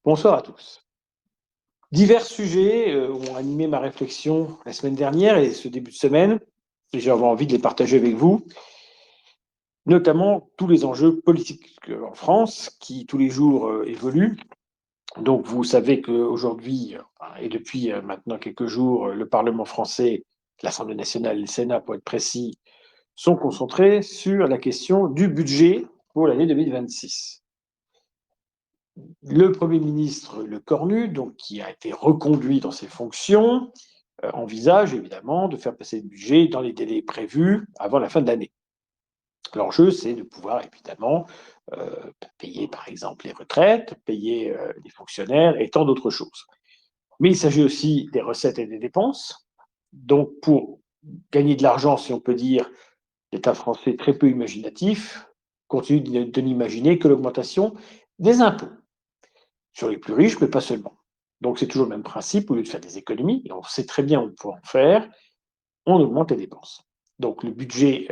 Bonsoir à tous. Divers sujets ont animé ma réflexion la semaine dernière et ce début de semaine, et j'avais envie de les partager avec vous, notamment tous les enjeux politiques en France qui tous les jours évoluent. Donc vous savez qu'aujourd'hui, et depuis maintenant quelques jours, le Parlement français, l'Assemblée nationale et le Sénat, pour être précis, sont concentrés sur la question du budget pour l'année 2026. Le Premier ministre Le Cornu, donc, qui a été reconduit dans ses fonctions, envisage évidemment de faire passer le budget dans les délais prévus avant la fin de l'année. L'enjeu, c'est de pouvoir évidemment payer par exemple les retraites, payer les fonctionnaires et tant d'autres choses. Mais il s'agit aussi des recettes et des dépenses. Donc pour gagner de l'argent, si on peut dire, l'État français très peu imaginatif continue de n'imaginer que l'augmentation des impôts sur les plus riches, mais pas seulement. Donc c'est toujours le même principe, au lieu de faire des économies, et on sait très bien où on peut en faire, on augmente les dépenses. Donc le budget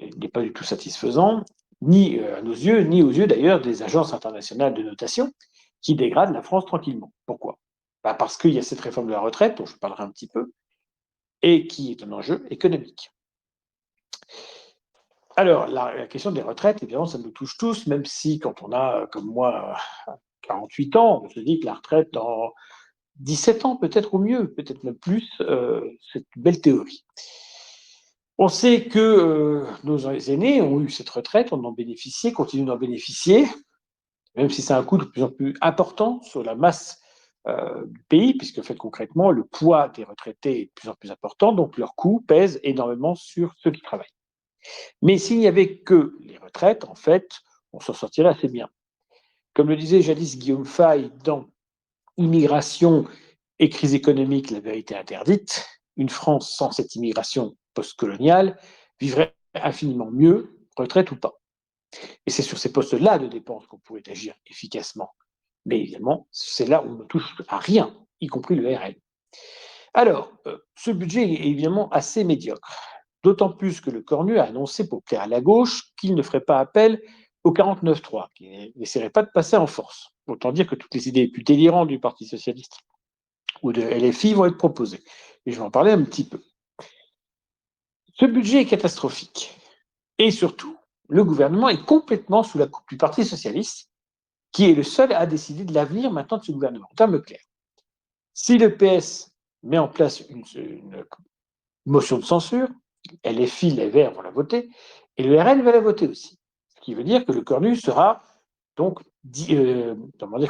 n'est pas du tout satisfaisant, ni à nos yeux, ni aux yeux d'ailleurs des agences internationales de notation, qui dégradent la France tranquillement. Pourquoi? Parce qu'il y a cette réforme de la retraite, dont je parlerai un petit peu, et qui est un enjeu économique. Alors, la question des retraites, évidemment, ça nous touche tous, même si quand on a, comme moi, 48 ans, on se dit que la retraite, dans 17 ans peut-être au mieux, peut-être même plus, c'est une belle théorie. On sait que nos aînés ont eu cette retraite, on en bénéficiait, continuent d'en bénéficier, même si c'est un coût de plus en plus important sur la masse du pays, puisque fait concrètement, le poids des retraités est de plus en plus important, donc leur coût pèse énormément sur ceux qui travaillent. Mais s'il n'y avait que les retraites, en fait, on s'en sortirait assez bien. Comme le disait jadis Guillaume Fay dans Immigration et crise économique, la vérité interdite, une France sans cette immigration postcoloniale vivrait infiniment mieux, retraite ou pas. Et c'est sur ces postes-là de dépenses qu'on pourrait agir efficacement. Mais évidemment, c'est là où on ne touche à rien, y compris le RL. Alors, ce budget est évidemment assez médiocre, d'autant plus que le Cornu a annoncé pour plaire à la gauche qu'il ne ferait pas appel au 49-3, qu'il n'essaierait pas de passer en force. Autant dire que toutes les idées les plus délirantes du Parti socialiste ou de LFI vont être proposées. Et je vais en parler un petit peu. Ce budget est catastrophique. Et surtout, le gouvernement est complètement sous la coupe du Parti socialiste, qui est le seul à décider de l'avenir maintenant de ce gouvernement. En termes clairs, si le PS met en place une motion de censure, LFI, les Verts vont la voter, et le RN va la voter aussi. Ce qui veut dire que le Cornu sera donc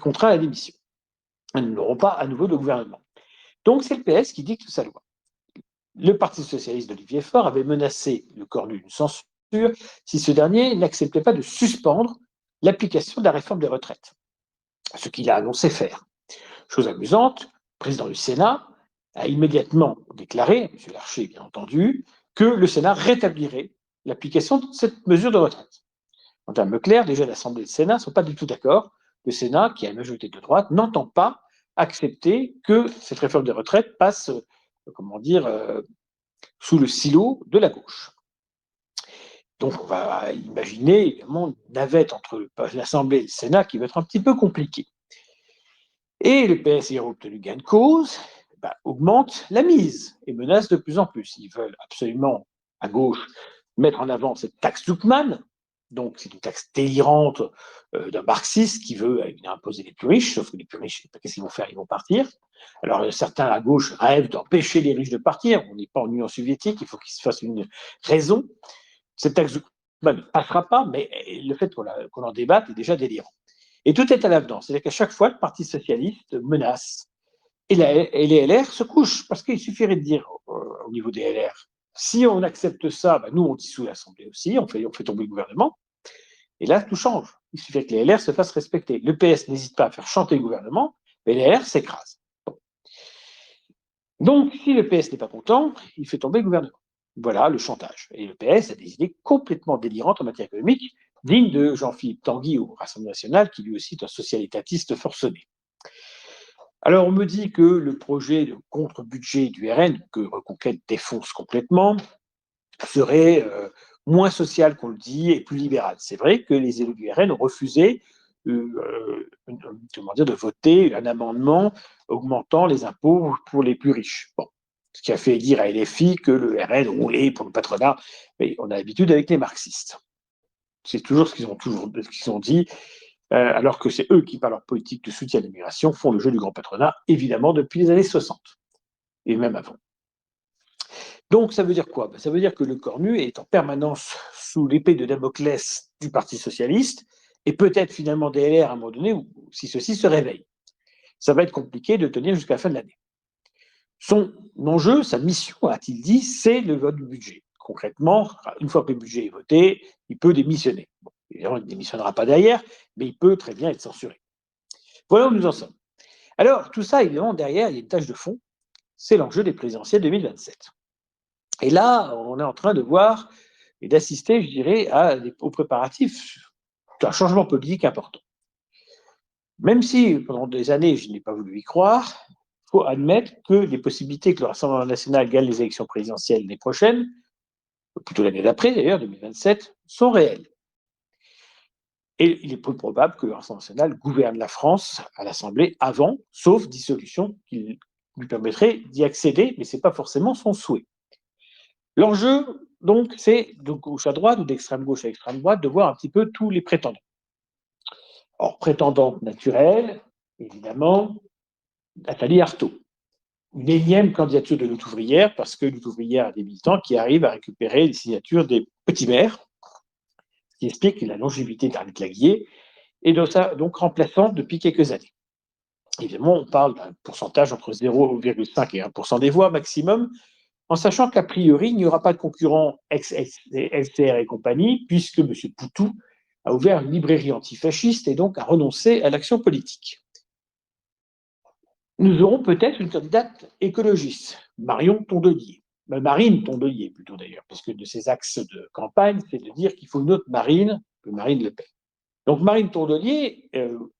contraint à la démission. Nous n'aurons pas à nouveau de gouvernement. Donc c'est le PS qui dicte sa loi. Le Parti socialiste d'Olivier Faure avait menacé le Cornu d'une censure si ce dernier n'acceptait pas de suspendre l'application de la réforme des retraites, ce qu'il a annoncé faire. Chose amusante, le président du Sénat a immédiatement déclaré, M. Larcher bien entendu, que le Sénat rétablirait l'application de cette mesure de retraite. En termes clairs, déjà l'Assemblée et le Sénat ne sont pas du tout d'accord. Le Sénat, qui a une majorité de droite, n'entend pas accepter que cette réforme des retraites passe, sous le silo de la gauche. Donc on va imaginer évidemment une navette entre l'Assemblée et le Sénat qui va être un petit peu compliquée. Et le PS ayant obtenu gain de cause, augmente la mise et menace de plus en plus. Ils veulent absolument, à gauche, mettre en avant cette taxe Zuckman. Donc c'est une taxe délirante d'un marxiste qui veut imposer les plus riches, sauf que les plus riches, qu'est-ce qu'ils vont faire? Ils vont partir. Alors certains à gauche rêvent d'empêcher les riches de partir. On n'est pas en Union soviétique, il faut qu'ils se fassent une raison. Cette taxe Zuckman ne passera pas, mais le fait qu'on en débatte est déjà délirant. Et tout est à l'avenant. C'est-à-dire qu'à chaque fois, le Parti socialiste menace. Et les LR se couchent, parce qu'il suffirait de dire au niveau des LR, si on accepte ça, nous, on dissout l'Assemblée aussi, on fait tomber le gouvernement. Et là, tout change. Il suffit que les LR se fassent respecter. Le PS n'hésite pas à faire chanter le gouvernement, mais les LR s'écrasent. Bon. Donc, si le PS n'est pas content, il fait tomber le gouvernement. Voilà le chantage. Et le PS a des idées complètement délirantes en matière économique, dignes de Jean-Philippe Tanguy au Rassemblement national, qui lui aussi est un social-étatiste forcené. Alors, on me dit que le projet de contre-budget du RN, que Reconquête défonce complètement, serait moins social qu'on le dit et plus libéral. C'est vrai que les élus du RN ont refusé comment dire, de voter un amendement augmentant les impôts pour les plus riches. Bon. Ce qui a fait dire à LFI que le RN roulait pour le patronat, mais on a l'habitude avec les marxistes. C'est toujours ce qu'ils ont dit, alors que c'est eux qui, par leur politique de soutien à l'immigration, font le jeu du grand patronat, évidemment, depuis les années 60, et même avant. Donc, ça veut dire quoi? Ça veut dire que le cornu est en permanence sous l'épée de Damoclès du Parti socialiste, et peut-être finalement des LR à un moment donné, si ceux-ci se réveillent. Ça va être compliqué de tenir jusqu'à la fin de l'année. Son enjeu, sa mission, a-t-il dit, c'est le vote du budget. Concrètement, une fois que le budget est voté, il peut démissionner. Bon, évidemment, il ne démissionnera pas derrière, mais il peut très bien être censuré. Voilà où nous en sommes. Alors, tout ça, évidemment, derrière, il y a une tâche de fond, c'est l'enjeu des présidentielles 2027. Et là, on est en train de voir et d'assister, je dirais, aux préparatifs d'un changement politique important. Même si, pendant des années, je n'ai pas voulu y croire, il faut admettre que les possibilités que le Rassemblement national gagne les élections présidentielles l'année prochaine, ou plutôt l'année d'après d'ailleurs, 2027, sont réelles. Et il est peu probable que le Rassemblement national gouverne la France à l'Assemblée avant, sauf dissolution qui lui permettrait d'y accéder, mais ce n'est pas forcément son souhait. L'enjeu, donc, c'est de gauche à droite ou d'extrême gauche à extrême droite de voir un petit peu tous les prétendants. Or, prétendante naturelle, évidemment, Nathalie Arthaud. Une énième candidature de lutte ouvrière, parce que lutte ouvrière a des militants qui arrivent à récupérer les signatures des petits maires, ce qui explique la longévité d'Arlette Laguier, et donc remplaçante depuis quelques années. Évidemment, on parle d'un pourcentage entre 0,5 et 1% des voix maximum, en sachant qu'a priori, il n'y aura pas de concurrent ex-LCR et compagnie, puisque M. Poutou a ouvert une librairie antifasciste et donc a renoncé à l'action politique. Nous aurons peut-être une candidate écologiste, Marine Tondelier plutôt d'ailleurs, parce que de ses axes de campagne, c'est de dire qu'il faut une autre Marine que Marine Le Pen. Donc Marine Tondelier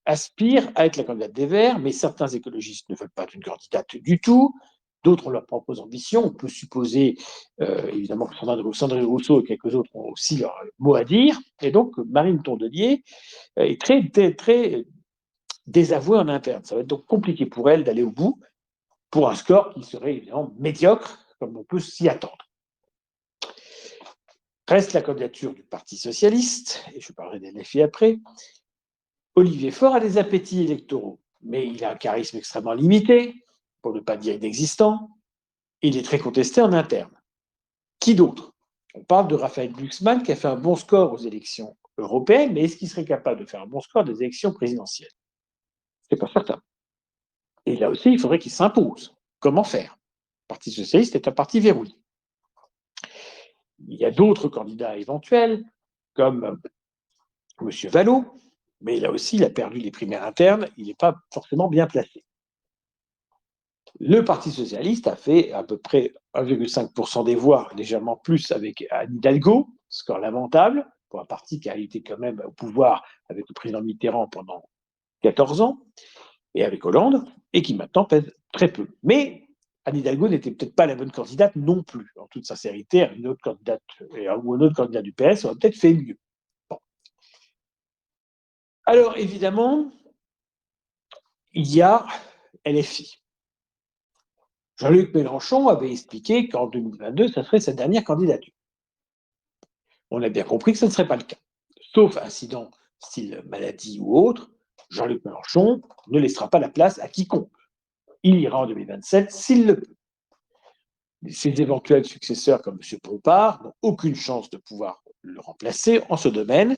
aspire à être la candidate des Verts, mais certains écologistes ne veulent pas d'une candidate du tout. D'autres ont leurs propres ambitions. On peut supposer, évidemment, que Sandrine Rousseau et quelques autres ont aussi leur mot à dire. Et donc, Marine Tondelier est très désavouée en interne. Ça va être donc compliqué pour elle d'aller au bout pour un score qui serait évidemment médiocre, comme on peut s'y attendre. Reste la candidature du Parti socialiste, et je parlerai des LFI après. Olivier Faure a des appétits électoraux, mais il a un charisme extrêmement limité, pour ne pas dire inexistant. Il est très contesté en interne. Qui d'autre? On parle de Raphaël Glucksmann qui a fait un bon score aux élections européennes, mais est-ce qu'il serait capable de faire un bon score des élections présidentielles? C'est pas certain. Et là aussi, il faudrait qu'il s'impose. Comment faire? Le Parti socialiste est un parti verrouillé. Il y a d'autres candidats éventuels, comme M. Vallaud, mais là aussi, il a perdu les primaires internes, il n'est pas forcément bien placé. Le Parti socialiste a fait à peu près 1,5% des voix, légèrement plus avec Anne Hidalgo, score lamentable, pour un parti qui a été quand même au pouvoir avec le président Mitterrand pendant 14 ans, et avec Hollande, et qui maintenant pèse très peu. Mais Anne Hidalgo n'était peut-être pas la bonne candidate non plus. En toute sincérité, une autre candidate ou un autre candidat du PS aurait peut-être fait mieux. Bon. Alors évidemment, il y a LFI. Jean-Luc Mélenchon avait expliqué qu'en 2022, ça serait sa dernière candidature. On a bien compris que ce ne serait pas le cas. Sauf incident style maladie ou autre, Jean-Luc Mélenchon ne laissera pas la place à quiconque. Il ira en 2027 s'il le peut. Ses éventuels successeurs comme M. Pompard n'ont aucune chance de pouvoir le remplacer en ce domaine.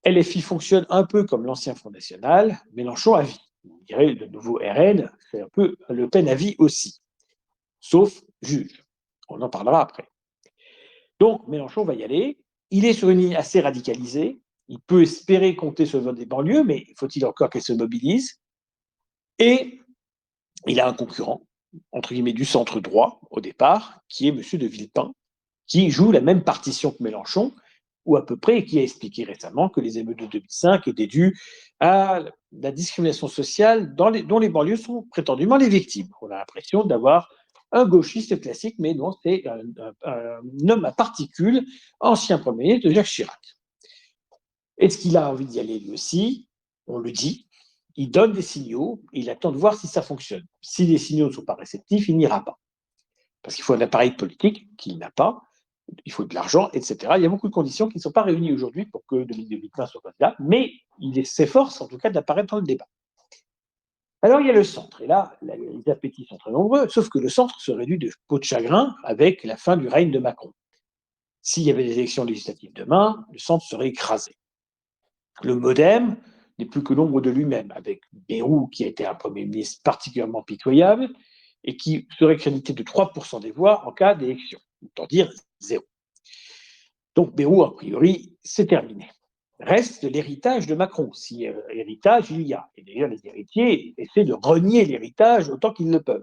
LFI fonctionne un peu comme l'ancien Front National, Mélenchon à vie. On dirait le nouveau RN, c'est un peu Le Pen à vie aussi, sauf juge. On en parlera après. Donc Mélenchon va y aller. Il est sur une ligne assez radicalisée. Il peut espérer compter sur le vote des banlieues, mais faut-il encore qu'elle se mobilise? Et il a un concurrent, entre guillemets, du centre droit au départ, qui est M. de Villepin, qui joue la même partition que Mélenchon, ou à peu près, et qui a expliqué récemment que les émeutes de 2005 étaient dues à la discrimination sociale dont les banlieues sont prétendument les victimes. On a l'impression d'avoir un gauchiste classique, mais non, c'est un homme à particules, ancien Premier ministre de Jacques Chirac. Est-ce qu'il a envie d'y aller lui aussi? on le dit, il donne des signaux, et il attend de voir si ça fonctionne. Si les signaux ne sont pas réceptifs, il n'ira pas. Parce qu'il faut un appareil politique qu'il n'a pas, il faut de l'argent, etc. Il y a beaucoup de conditions qui ne sont pas réunies aujourd'hui pour que 2020 soit candidat, mais il s'efforce en tout cas d'apparaître dans le débat. Alors il y a le centre, et là, les appétits sont très nombreux, sauf que le centre se réduit de peau de chagrin avec la fin du règne de Macron. S'il y avait des élections législatives demain, le centre serait écrasé. Le MoDem n'est plus que l'ombre de lui-même, avec Bayrou qui a été un Premier ministre particulièrement pitoyable et qui serait crédité de 3% des voix en cas d'élection, autant dire zéro. Donc Bayrou, a priori, c'est terminé. Reste l'héritage de Macron, si héritage il y a. Et d'ailleurs, les héritiers essaient de renier l'héritage autant qu'ils le peuvent.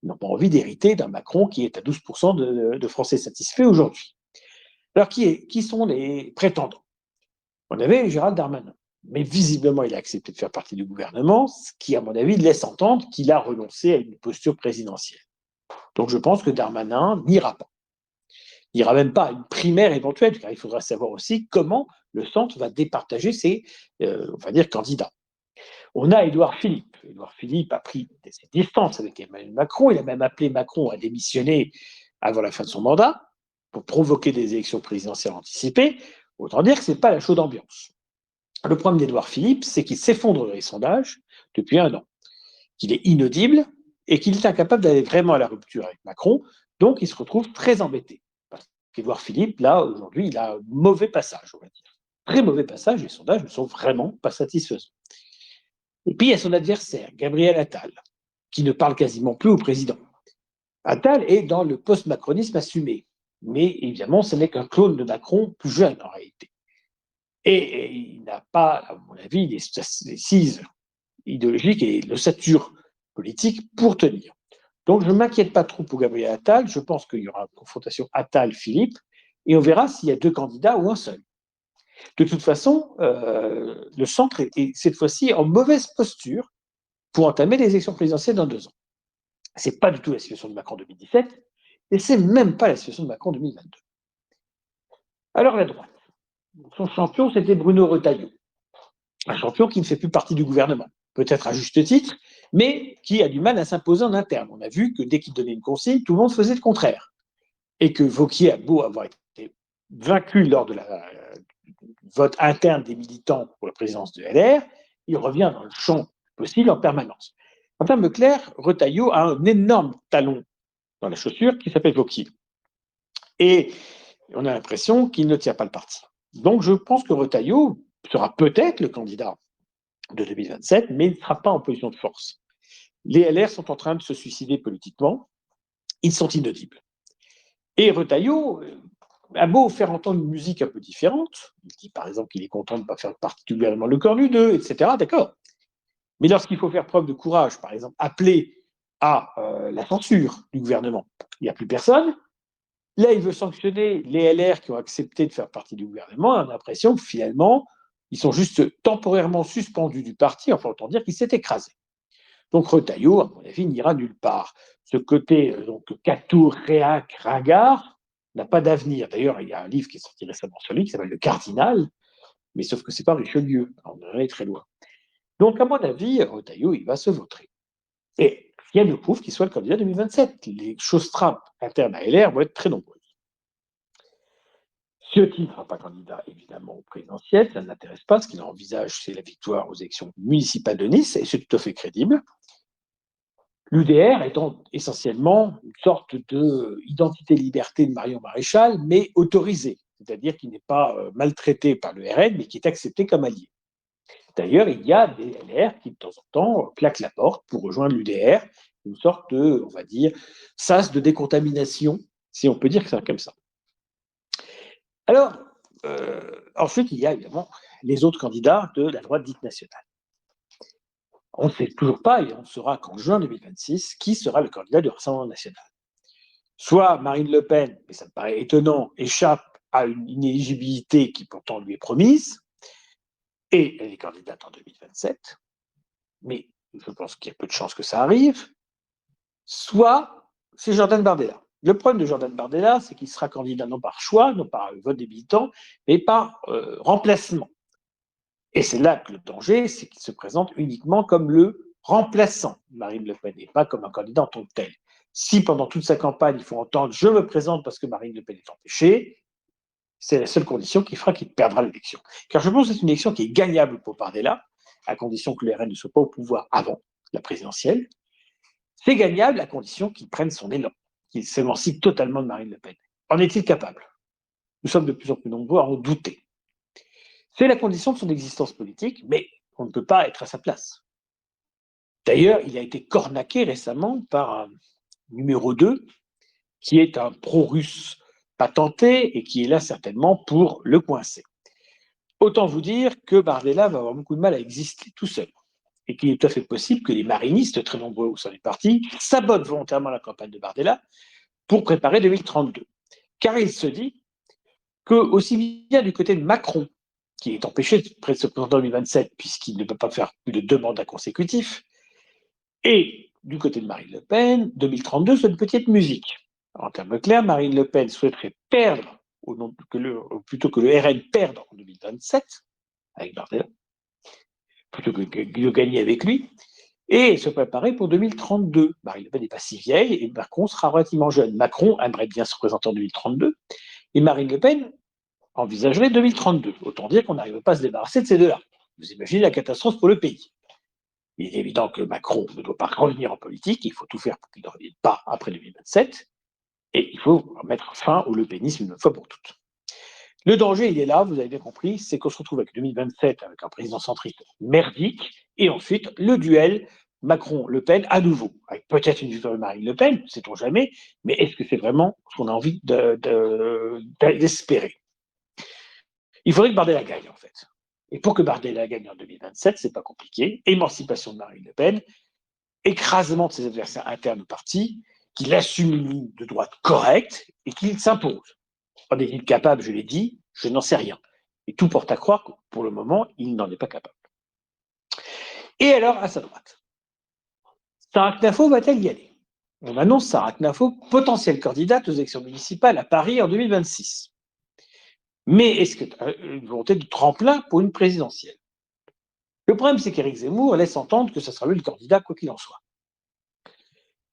Ils n'ont pas envie d'hériter d'un Macron qui est à 12% de Français satisfaits aujourd'hui. Alors, qui sont les prétendants? On avait Gérald Darmanin, mais visiblement, il a accepté de faire partie du gouvernement, ce qui, à mon avis, laisse entendre qu'il a renoncé à une posture présidentielle. Donc, je pense que Darmanin n'ira pas. Il n'ira même pas à une primaire éventuelle, car il faudra savoir aussi comment le centre va départager ses, on va dire, candidats. On a Édouard Philippe. Édouard Philippe a pris ses distances avec Emmanuel Macron. Il a même appelé Macron à démissionner avant la fin de son mandat pour provoquer des élections présidentielles anticipées. Autant dire que ce n'est pas la chaude ambiance. Le problème d'Édouard Philippe, c'est qu'il s'effondre dans les sondages depuis 1 an, qu'il est inaudible et qu'il est incapable d'aller vraiment à la rupture avec Macron. Donc, il se retrouve très embêté. Parce qu'Édouard Philippe, là, aujourd'hui, il a un mauvais passage, on va dire. Très mauvais passage, les sondages ne sont vraiment pas satisfaisants. Et puis, il y a son adversaire, Gabriel Attal, qui ne parle quasiment plus au président. Attal est dans le post-macronisme assumé. Mais évidemment, ce n'est qu'un clone de Macron plus jeune, en réalité. Et il n'a pas, à mon avis, les cises idéologiques et l'ossature politique pour tenir. Donc, je ne m'inquiète pas trop pour Gabriel Attal. Je pense qu'il y aura une confrontation Attal-Philippe et on verra s'il y a 2 candidats ou un seul. De toute façon, le centre est cette fois-ci en mauvaise posture pour entamer les élections présidentielles dans 2 ans. Ce n'est pas du tout la situation de Macron en 2017 et ce n'est même pas la situation de Macron en 2022. Alors, la droite. Son champion, c'était Bruno Retailleau. Un champion qui ne fait plus partie du gouvernement, peut-être à juste titre, mais qui a du mal à s'imposer en interne. On a vu que dès qu'il donnait une consigne, tout le monde faisait le contraire. Et que Wauquiez a beau avoir été vaincu lors de la vote interne des militants pour la présidence de LR, il revient dans le champ possible en permanence. En termes clairs, Retailleau a un énorme talon dans la chaussure qui s'appelle Wauquiez. Et on a l'impression qu'il ne tient pas le parti. Donc je pense que Retailleau sera peut-être le candidat de 2027, mais il ne sera pas en position de force. Les LR sont en train de se suicider politiquement, ils sont inaudibles. Et Retailleau a beau faire entendre une musique un peu différente, il dit par exemple qu'il est content de ne pas faire partie du gouvernement Le Cornu 2, etc., d'accord. Mais lorsqu'il faut faire preuve de courage, par exemple appeler à la censure du gouvernement, il n'y a plus personne. Là, il veut sanctionner les LR qui ont accepté de faire partie du gouvernement. On a l'impression que finalement, ils sont juste temporairement suspendus du parti, enfin autant dire qu'il s'est écrasé. Donc Retailleau, à mon avis, n'ira nulle part. Ce côté donc Catour, réac, ringard n'a pas d'avenir. D'ailleurs, il y a un livre qui est sorti récemment sur lui qui s'appelle Le Cardinal, mais sauf que c'est pas Richelieu, on en est très loin. Donc à mon avis, Retailleau, il va se vautrer. Et rien ne prouve qu'il soit le candidat 2027. Les chaussetrappes internes à LR vont être très nombreuses. Ciotti ne sera pas candidat, évidemment, au présidentiel, ça ne l'intéresse pas. Ce qu'il envisage, c'est la victoire aux élections municipales de Nice, et c'est tout à fait crédible. L'UDR étant essentiellement une sorte d'identité-liberté de Marion Maréchal, mais autorisée, c'est-à-dire qui n'est pas maltraité par le RN, mais qui est accepté comme allié. D'ailleurs, il y a des LR qui, de temps en temps, claquent la porte pour rejoindre l'UDR, une sorte de, on va dire, sas de décontamination, si on peut dire que c'est comme ça. Alors, ensuite, il y a évidemment les autres candidats de la droite dite nationale. On ne sait toujours pas, et on saura qu'en juin 2026, qui sera le candidat du Rassemblement national. Soit Marine Le Pen, mais ça me paraît étonnant, échappe à une inéligibilité qui pourtant lui est promise, et elle est candidate en 2027, mais je pense qu'il y a peu de chances que ça arrive, soit c'est Jordan Bardella. Le problème de Jordan Bardella, c'est qu'il sera candidat non par choix, non par vote des militants, mais par remplacement. Et c'est là que le danger, c'est qu'il se présente uniquement comme le remplaçant de Marine Le Pen et pas comme un candidat en tant que tel. Si pendant toute sa campagne, il faut entendre « je me présente parce que Marine Le Pen est empêchée », c'est la seule condition qui fera qu'il perdra l'élection. Car je pense que c'est une élection qui est gagnable pour Bardella, à condition que le RN ne soit pas au pouvoir avant la présidentielle. C'est gagnable à condition qu'il prenne son élan, qu'il s'émancipe totalement de Marine Le Pen. En est-il capable? Nous sommes de plus en plus nombreux à en douter. C'est la condition de son existence politique, mais on ne peut pas être à sa place. D'ailleurs, il a été cornaqué récemment par un numéro 2 qui est un pro-russe patenté et qui est là certainement pour le coincer. Autant vous dire que Bardella va avoir beaucoup de mal à exister tout seul et qu'il est tout à fait possible que les marinistes, très nombreux au sein du parti, sabotent volontairement la campagne de Bardella pour préparer 2032. Car il se dit que, aussi bien du côté de Macron, qui est empêché de se présenter en 2027 puisqu'il ne peut pas faire plus de 2 mandats consécutifs, et du côté de Marine Le Pen, 2032, c'est une petite musique. En termes clairs, Marine Le Pen souhaiterait perdre, plutôt que le RN perdre en 2027, avec Bardella, plutôt que de gagner avec lui, et se préparer pour 2032. Marine Le Pen n'est pas si vieille et Macron sera relativement jeune. Macron aimerait bien se présenter en 2032 et Marine Le Pen envisagerait 2032. Autant dire qu'on n'arrive pas à se débarrasser de ces deux-là. Vous imaginez la catastrophe pour le pays. Il est évident que Macron ne doit pas revenir en politique, il faut tout faire pour qu'il ne revienne pas après 2027, et il faut mettre fin au lepénisme une fois pour toutes. Le danger, il est là, vous avez bien compris, c'est qu'on se retrouve avec 2027 avec un président centriste merdique, et ensuite le duel Macron-Le Pen à nouveau, avec peut-être une victoire de Marine Le Pen, sait-on jamais, mais est-ce que c'est vraiment ce qu'on a envie d'espérer? Il faudrait que Bardella gagne, en fait. Et pour que Bardella gagne en 2027, c'est pas compliqué. Émancipation de Marine Le Pen, écrasement de ses adversaires internes au parti, qu'il assume une ligne de droite correcte et qu'il s'impose. En est-il capable? Je l'ai dit, je n'en sais rien. Et tout porte à croire que pour le moment, il n'en est pas capable. Et alors, à sa droite, Sarah Knafo va-t-elle y aller? On annonce Sarah Knafo potentielle candidate aux élections municipales à Paris en 2026. Mais est-ce qu'une volonté de tremplin pour une présidentielle? Le problème, c'est qu'Éric Zemmour laisse entendre que ce sera lui le candidat, quoi qu'il en soit.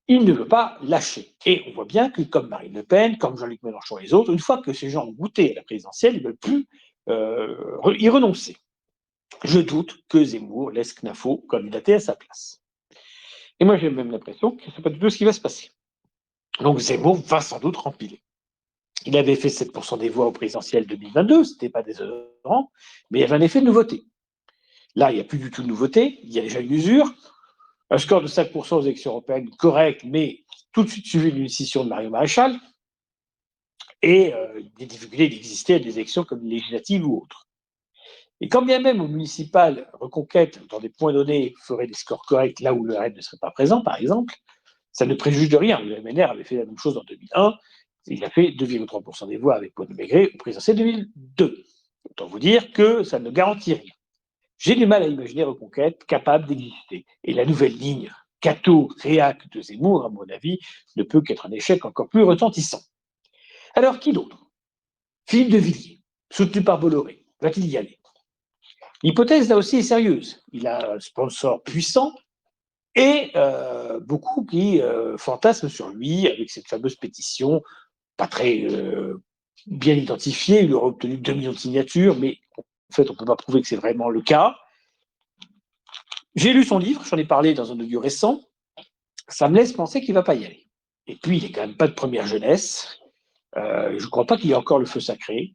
Il ne veut pas lâcher. Et on voit bien que, comme Marine Le Pen, comme Jean-Luc Mélenchon et les autres, une fois que ces gens ont goûté à la présidentielle, ils ne veulent plus y renoncer. Je doute que Zemmour laisse Knafo candidater à sa place. Et moi, j'ai même l'impression que ce n'est pas du tout ce qui va se passer. Donc Zemmour va sans doute rempiler. Il avait fait 7% des voix au présidentiel 2022, ce n'était pas déshonorant, mais il y avait un effet de nouveauté. Là, il n'y a plus du tout de nouveauté, il y a déjà une usure. Un score de 5% aux élections européennes, correct, mais tout de suite suivi d'une scission de Mario Maréchal, et des difficultés d'exister à des élections comme les législatives ou autres. Et quand bien même au municipal, Reconquête, dans des points donnés, ferait des scores corrects là où le RN ne serait pas présent, par exemple, ça ne préjuge de rien. Le MNR avait fait la même chose en 2001, il a fait 2,3% des voix avec Paul Maigret au présidentiel 2002. Autant vous dire que ça ne garantit rien. J'ai du mal à imaginer Reconquête capable d'exister. Et la nouvelle ligne Cato-Réac de Zemmour, à mon avis, ne peut qu'être un échec encore plus retentissant. Alors, qui d'autre? Philippe de Villiers, soutenu par Bolloré, va-t-il y aller? L'hypothèse, là aussi, est sérieuse. Il a un sponsor puissant et beaucoup qui fantasment sur lui avec cette fameuse pétition, pas très bien identifiée. Il aurait obtenu 2 millions de signatures, mais en fait, on ne peut pas prouver que c'est vraiment le cas. J'ai lu son livre, j'en ai parlé dans un audio récent. Ça me laisse penser qu'il ne va pas y aller. Et puis, il n'est quand même pas de première jeunesse. Je ne crois pas qu'il y ait encore le feu sacré.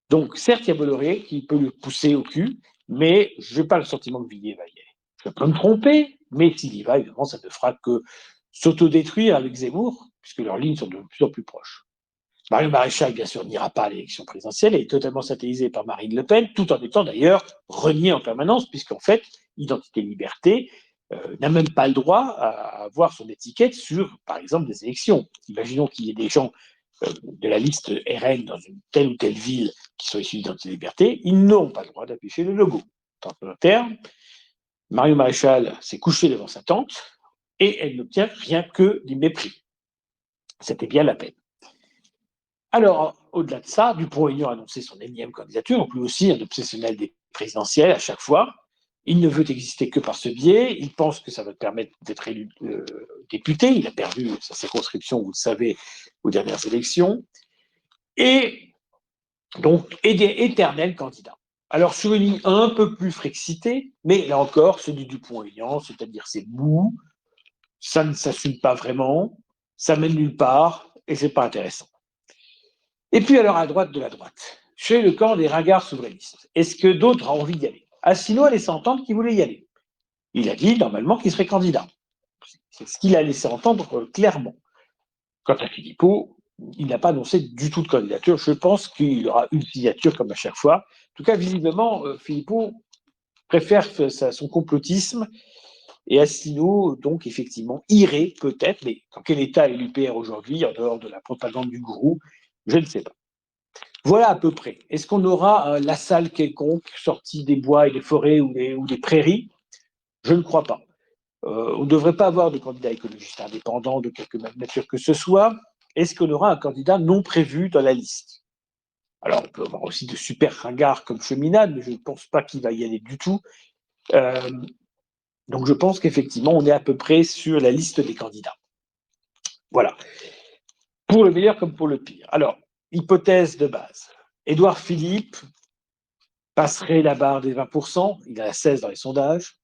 Donc, certes, il y a Bolloré qui peut le pousser au cul, mais je n'ai pas le sentiment que Villiers va y aller. Je peux me tromper, mais s'il y va, évidemment, ça ne fera que s'autodétruire avec Zemmour, puisque leurs lignes sont de plus en plus proches. Mario Maréchal, bien sûr, n'ira pas à l'élection présidentielle, elle est totalement satellisée par Marine Le Pen, tout en étant d'ailleurs reniée en permanence, puisqu'en fait, Identité et Liberté n'a même pas le droit à avoir son étiquette sur, par exemple, des élections. Imaginons qu'il y ait des gens de la liste RN dans une telle ou telle ville qui sont issus d'Identité et Liberté, ils n'ont pas le droit d'afficher le logo. En termes, Mario Maréchal s'est couché devant sa tante et elle n'obtient rien que du mépris. C'était bien la peine. Alors, au-delà de ça, Dupont-Aignan a annoncé son énième candidature, donc lui aussi un obsessionnel des présidentielle à chaque fois. Il ne veut exister que par ce biais. Il pense que ça va permettre d'être élu député. Il a perdu sa circonscription, vous le savez, aux dernières élections. Et donc, éternel candidat. Alors, sur une ligne un peu plus frexitée, mais là encore, c'est du Dupont-Aignan, c'est-à-dire c'est mou, ça ne s'assume pas vraiment, ça mène nulle part, et c'est pas intéressant. Et puis alors, à droite de la droite, chez le camp des ringards souverainistes, est-ce que d'autres ont envie d'y aller? Asselineau a laissé entendre qu'il voulait y aller. Il a dit normalement qu'il serait candidat. C'est ce qu'il a laissé entendre clairement. Quant à Philippot, il n'a pas annoncé du tout de candidature. Je pense qu'il y aura une signature comme à chaque fois. En tout cas, visiblement, Philippot préfère son complotisme et Asselineau, donc, effectivement, irait peut-être, mais dans quel état est l'UPR aujourd'hui, en dehors de la propagande du gourou, je ne sais pas. Voilà à peu près. Est-ce qu'on aura un Lassalle quelconque sorti des bois et des forêts ou des prairies? Je ne crois pas. On ne devrait pas avoir de candidat écologiste indépendant de quelque nature que ce soit. Est-ce qu'on aura un candidat non prévu dans la liste? Alors, on peut avoir aussi de super ringards comme Cheminade, mais je ne pense pas qu'il va y aller du tout. Donc, je pense qu'effectivement, on est à peu près sur la liste des candidats. Voilà. Pour le meilleur comme pour le pire. Alors, hypothèse de base. Édouard Philippe passerait la barre des 20%, il est à 16 dans les sondages,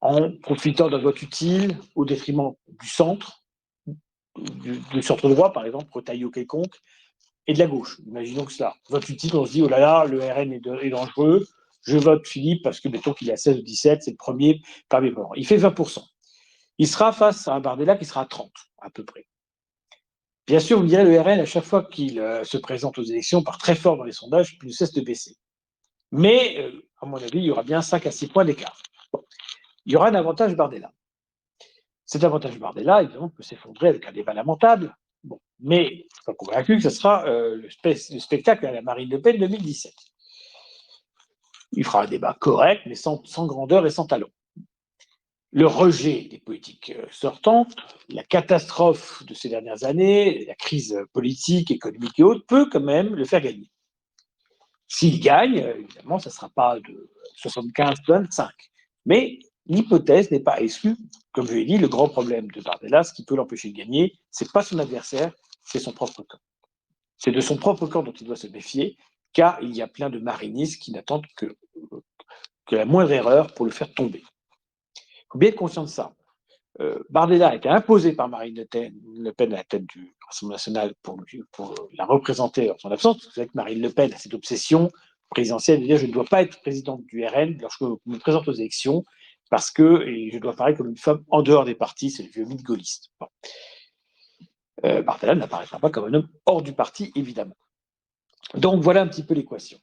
en profitant d'un vote utile au détriment du centre, du centre droit, par exemple, Retailleau quelconque, et de la gauche. Imaginons que cela. Vote utile, on se dit, oh là là, le RN est dangereux, je vote Philippe parce que, mettons qu'il est à 16 ou 17, c'est le premier parmi les morts. Il fait 20%. Il sera face à un Bardella qui sera à 30, à peu près. Bien sûr, vous me direz, le RN, à chaque fois qu'il se présente aux élections, part très fort dans les sondages, puis ne cesse de baisser. Mais, à mon avis, il y aura bien 5 à 6 points d'écart. Bon. Il y aura un avantage Bardella. Cet avantage Bardella, évidemment, peut s'effondrer avec un débat lamentable. Bon. Mais je ne suis pas convaincu que ce sera le spectacle à la Marine Le Pen 2017. Il fera un débat correct, mais sans grandeur et sans talent. Le rejet des politiques sortantes, la catastrophe de ces dernières années, la crise politique, économique et autres, peut quand même le faire gagner. S'il gagne, évidemment, ça ne sera pas de 75-25. Mais l'hypothèse n'est pas exclue. Comme je l'ai dit, le grand problème de Bardella, ce qui peut l'empêcher de gagner, ce n'est pas son adversaire, c'est son propre camp. C'est de son propre camp dont il doit se méfier, car il y a plein de marinistes qui n'attendent que la moindre erreur pour le faire tomber. Il faut bien être conscient de ça. Bardella a été imposé par Marine Le Pen à la tête du Rassemblement national pour la représenter en son absence. Vous savez que Marine Le Pen a cette obsession présidentielle de dire je ne dois pas être présidente du RN lorsque je me présente aux élections parce que je dois paraître comme une femme en dehors des partis, c'est le vieux mythe gaulliste. Bon. Bardella n'apparaîtra pas comme un homme hors du parti, évidemment. Donc voilà un petit peu l'équation.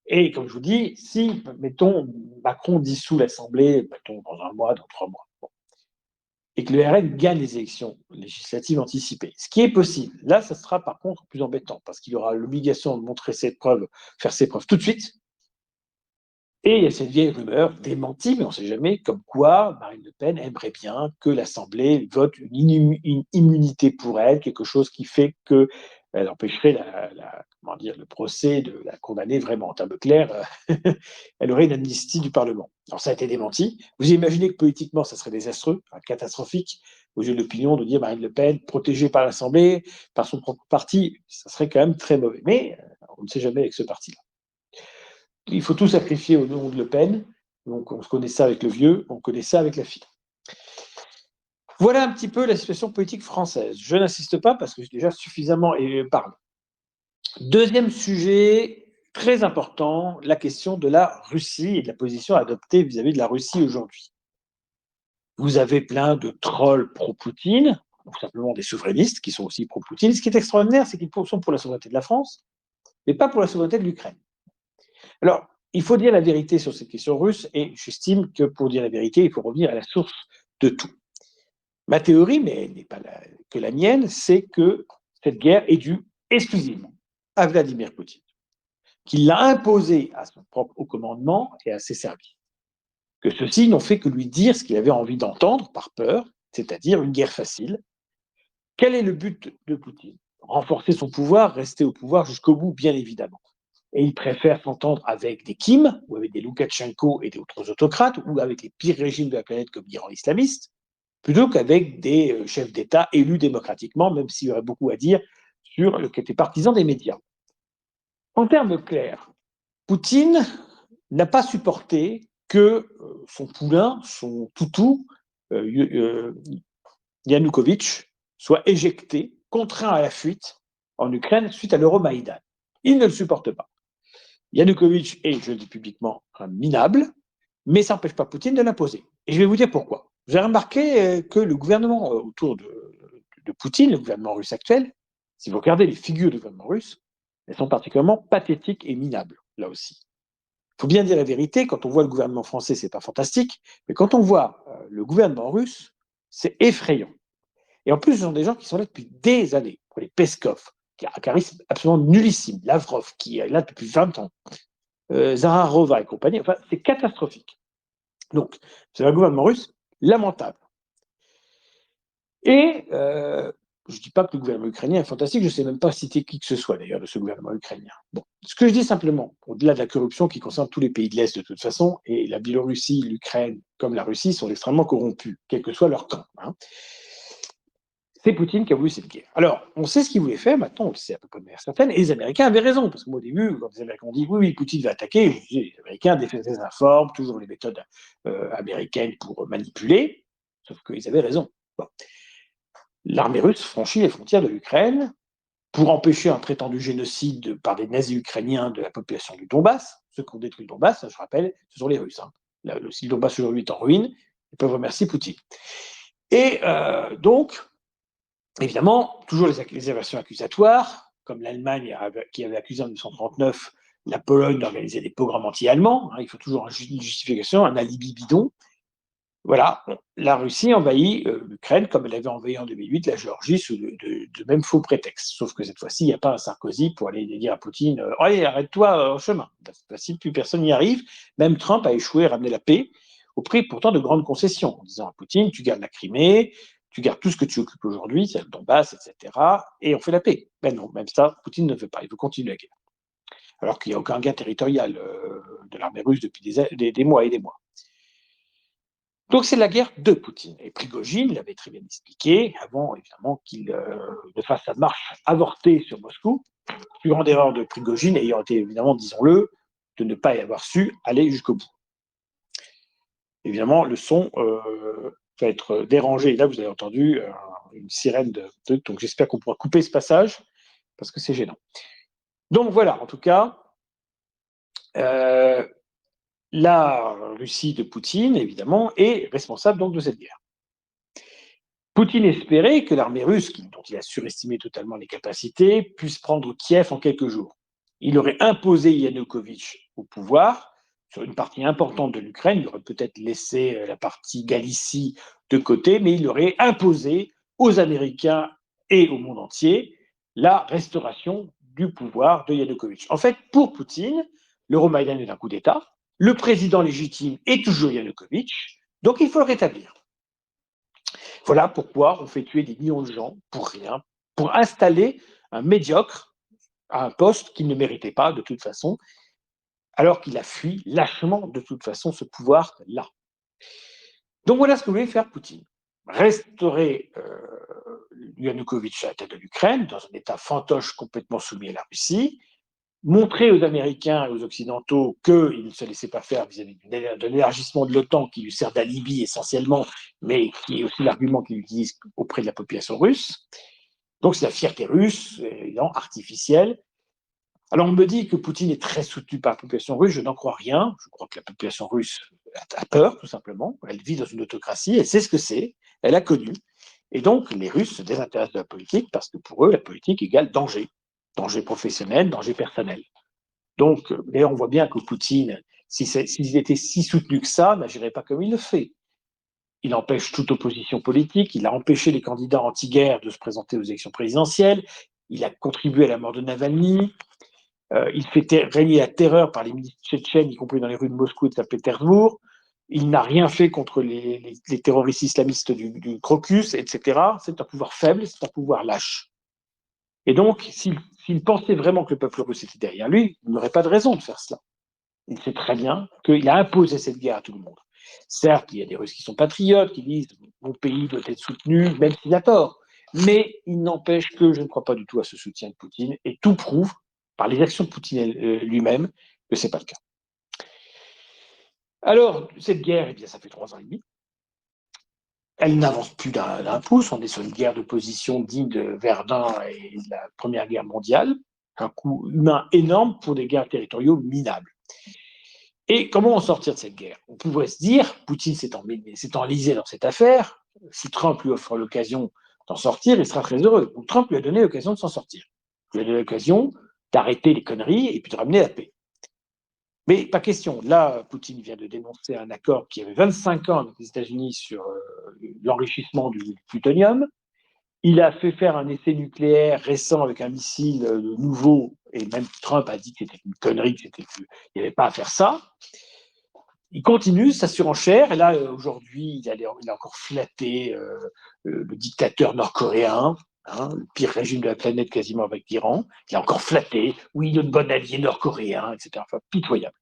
Et comme je vous dis, si, mettons, Macron dissout l'Assemblée, mettons, dans un mois, dans 3 mois, bon, et que le RN gagne les élections législatives anticipées, ce qui est possible. Là, ça sera par contre plus embêtant, parce qu'il aura l'obligation de montrer ses preuves, faire ses preuves tout de suite. Et il y a cette vieille rumeur, démentie, mais on ne sait jamais, comme quoi Marine Le Pen aimerait bien que l'Assemblée vote une immunité pour elle, quelque chose qui fait qu'elle empêcherait le procès de la condamnée vraiment. En termes clairs, elle aurait une amnistie du Parlement. Alors ça a été démenti. Vous imaginez que politiquement, ça serait désastreux, catastrophique, aux yeux de l'opinion, de dire Marine Le Pen, protégée par l'Assemblée, par son propre parti, ça serait quand même très mauvais. Mais on ne sait jamais avec ce parti-là. Il faut tout sacrifier au nom de Le Pen. Donc, on se connaît ça avec le vieux, on connaît ça avec la fille. Voilà un petit peu la situation politique française. Je n'insiste pas parce que j'ai déjà suffisamment parlé. Deuxième sujet très important, la question de la Russie et de la position adoptée vis-à-vis de la Russie aujourd'hui. Vous avez plein de trolls pro-Poutine, ou simplement des souverainistes qui sont aussi pro-Poutine. Ce qui est extraordinaire, c'est qu'ils sont pour la souveraineté de la France, mais pas pour la souveraineté de l'Ukraine. Alors, il faut dire la vérité sur cette question russe, et j'estime que pour dire la vérité, il faut revenir à la source de tout. Ma théorie, mais elle n'est pas que la mienne, c'est que cette guerre est due exclusivement à Vladimir Poutine, qui l'a imposée à son propre haut commandement et à ses services. Que ceux-ci n'ont fait que lui dire ce qu'il avait envie d'entendre par peur, c'est-à-dire une guerre facile. Quel est le but de Poutine? Renforcer son pouvoir, rester au pouvoir jusqu'au bout, bien évidemment. Et il préfère s'entendre avec des Kim, ou avec des Loukachenko et d'autres autocrates, ou avec les pires régimes de la planète comme l'Iran islamiste, plutôt qu'avec des chefs d'État élus démocratiquement, même s'il y aurait beaucoup à dire sur le côté partisan des médias. En termes clairs, Poutine n'a pas supporté que son poulain, son toutou, Yanukovych, soit éjecté, contraint à la fuite en Ukraine suite à l'Euromaïdan. Il ne le supporte pas. Yanukovych est, je le dis publiquement, un minable, mais ça n'empêche pas Poutine de l'imposer. Et je vais vous dire pourquoi. Vous avez remarqué que le gouvernement autour de Poutine, le gouvernement russe actuel, si vous regardez les figures du gouvernement russe, elles sont particulièrement pathétiques et minables, là aussi. Il faut bien dire la vérité, quand on voit le gouvernement français, c'est pas fantastique, mais quand on voit le gouvernement russe, c'est effrayant. Et en plus, ce sont des gens qui sont là depuis des années. Pour les Peskov, qui a un charisme absolument nullissime, Lavrov, qui est là depuis 20 ans, Zaharova et compagnie, enfin, c'est catastrophique. Donc, c'est un gouvernement russe lamentable. Et je ne dis pas que le gouvernement ukrainien est fantastique, je ne sais même pas citer qui que ce soit d'ailleurs de ce gouvernement ukrainien. Bon, ce que je dis simplement, au-delà de la corruption qui concerne tous les pays de l'Est de toute façon, et la Biélorussie, l'Ukraine comme la Russie sont extrêmement corrompus, quel que soit leur camp. C'est Poutine qui a voulu cette guerre. Alors, on sait ce qu'il voulait faire, maintenant on le sait à peu près de manière certaine, et les Américains avaient raison, parce que moi au début, quand les Américains ont dit oui, Poutine va attaquer, les Américains désinforment, toujours les méthodes américaines pour manipuler, sauf qu'ils avaient raison. Bon. L'armée russe franchit les frontières de l'Ukraine pour empêcher un prétendu génocide par des nazis ukrainiens de la population du Donbass. Ceux qui ont détruit le Donbass, je rappelle, ce sont les Russes. Si le Donbass aujourd'hui est en ruine, ils peuvent remercier Poutine. Et donc, évidemment, toujours les versions accusatoires, comme l'Allemagne qui avait accusé en 1939 la Pologne d'organiser des pogroms anti-allemands. Il faut toujours une justification, un alibi bidon. Voilà, la Russie envahit l'Ukraine comme elle avait envahi en 2008 la Géorgie sous de même faux prétextes. Sauf que cette fois-ci, il n'y a pas un Sarkozy pour aller dire à Poutine « Allez, arrête-toi en chemin ». Cette fois-ci, plus personne n'y arrive. Même Trump a échoué à ramener la paix, au prix pourtant de grandes concessions, en disant à Poutine « Tu gardes la Crimée, tu gardes tout ce que tu occupes aujourd'hui, c'est le Donbass, etc. Et on fait la paix ». Ben non, même ça, Poutine ne veut pas, il veut continuer la guerre. Alors qu'il n'y a aucun gain territorial de l'armée russe depuis des mois et des mois. Donc c'est la guerre de Poutine. Et Prigojine l'avait très bien expliqué, avant évidemment qu'il ne fasse sa marche avortée sur Moscou. Plus grande erreur de Prigojine ayant été évidemment, disons-le, de ne pas y avoir su aller jusqu'au bout. Évidemment, le son va être dérangé. Et là, vous avez entendu une sirène de truc. Donc j'espère qu'on pourra couper ce passage, parce que c'est gênant. Donc voilà, en tout cas, la Russie de Poutine, évidemment, est responsable donc de cette guerre. Poutine espérait que l'armée russe, dont il a surestimé totalement les capacités, puisse prendre Kiev en quelques jours. Il aurait imposé Yanukovych au pouvoir sur une partie importante de l'Ukraine. Il aurait peut-être laissé la partie Galicie de côté, mais il aurait imposé aux Américains et au monde entier la restauration du pouvoir de Yanukovych. En fait, pour Poutine, l'Euromaïdan est un coup d'État. Le président légitime est toujours Yanukovych, donc il faut le rétablir. Voilà pourquoi on fait tuer des millions de gens pour rien, pour installer un médiocre à un poste qu'il ne méritait pas de toute façon, alors qu'il a fui lâchement de toute façon ce pouvoir-là. Donc voilà ce que voulait faire Poutine. Restaurer Yanukovych à la tête de l'Ukraine, dans un État fantoche complètement soumis à la Russie, montrer aux Américains et aux Occidentaux qu'ils ne se laissaient pas faire vis-à-vis de l'élargissement de l'OTAN qui lui sert d'alibi essentiellement, mais qui est aussi l'argument qu'il utilise auprès de la population russe. Donc c'est la fierté russe, évidemment, artificielle. Alors on me dit que Poutine est très soutenu par la population russe, je n'en crois rien. Je crois que la population russe a peur, tout simplement. Elle vit dans une autocratie, elle sait ce que c'est, elle a connu. Et donc les Russes se désintéressent de la politique parce que pour eux, la politique égale danger. Danger professionnel, danger personnel. Donc, d'ailleurs, on voit bien que Poutine, s'il était si soutenu que ça, n'agirait pas comme il le fait. Il empêche toute opposition politique, il a empêché les candidats anti-guerre de se présenter aux élections présidentielles, il a contribué à la mort de Navalny, il fait régner la terreur par les milices tchétchènes, y compris dans les rues de Moscou et de Saint-Pétersbourg. Il n'a rien fait contre les terroristes islamistes du Crocus, etc. C'est un pouvoir faible, c'est un pouvoir lâche. Et donc, s'il s'il pensait vraiment que le peuple russe était derrière lui, il n'aurait pas de raison de faire cela. Il sait très bien qu'il a imposé cette guerre à tout le monde. Certes, il y a des Russes qui sont patriotes, qui disent mon pays doit être soutenu, même s'il a tort. Mais il n'empêche que je ne crois pas du tout à ce soutien de Poutine, et tout prouve, par les actions de Poutine lui-même, que ce n'est pas le cas. Alors, cette guerre, eh bien, ça fait 3 ans et demi. Elle n'avance plus d'un pouce. On est sur une guerre de position digne de Verdun et de la Première Guerre mondiale. Un coût humain énorme pour des guerres territoriaux minables. Et comment en sortir de cette guerre? On pourrait se dire, Poutine s'est enlisé dans cette affaire. Si Trump lui offre l'occasion d'en sortir, il sera très heureux. Donc Trump lui a donné l'occasion de s'en sortir. Il lui a donné l'occasion d'arrêter les conneries et puis de ramener la paix. Mais pas question. Là, Poutine vient de dénoncer un accord qui avait 25 ans avec les États-Unis sur l'enrichissement du plutonium. Il a fait faire un essai nucléaire récent avec un missile nouveau, et même Trump a dit que c'était une connerie, qu'il n'y avait pas à faire ça. Il continue sa surenchère, et là, aujourd'hui, il a encore flatté le dictateur nord-coréen, le pire régime de la planète quasiment avec l'Iran. Il a encore flatté, oui, notre bon allié nord-coréen, etc. Enfin, pitoyable.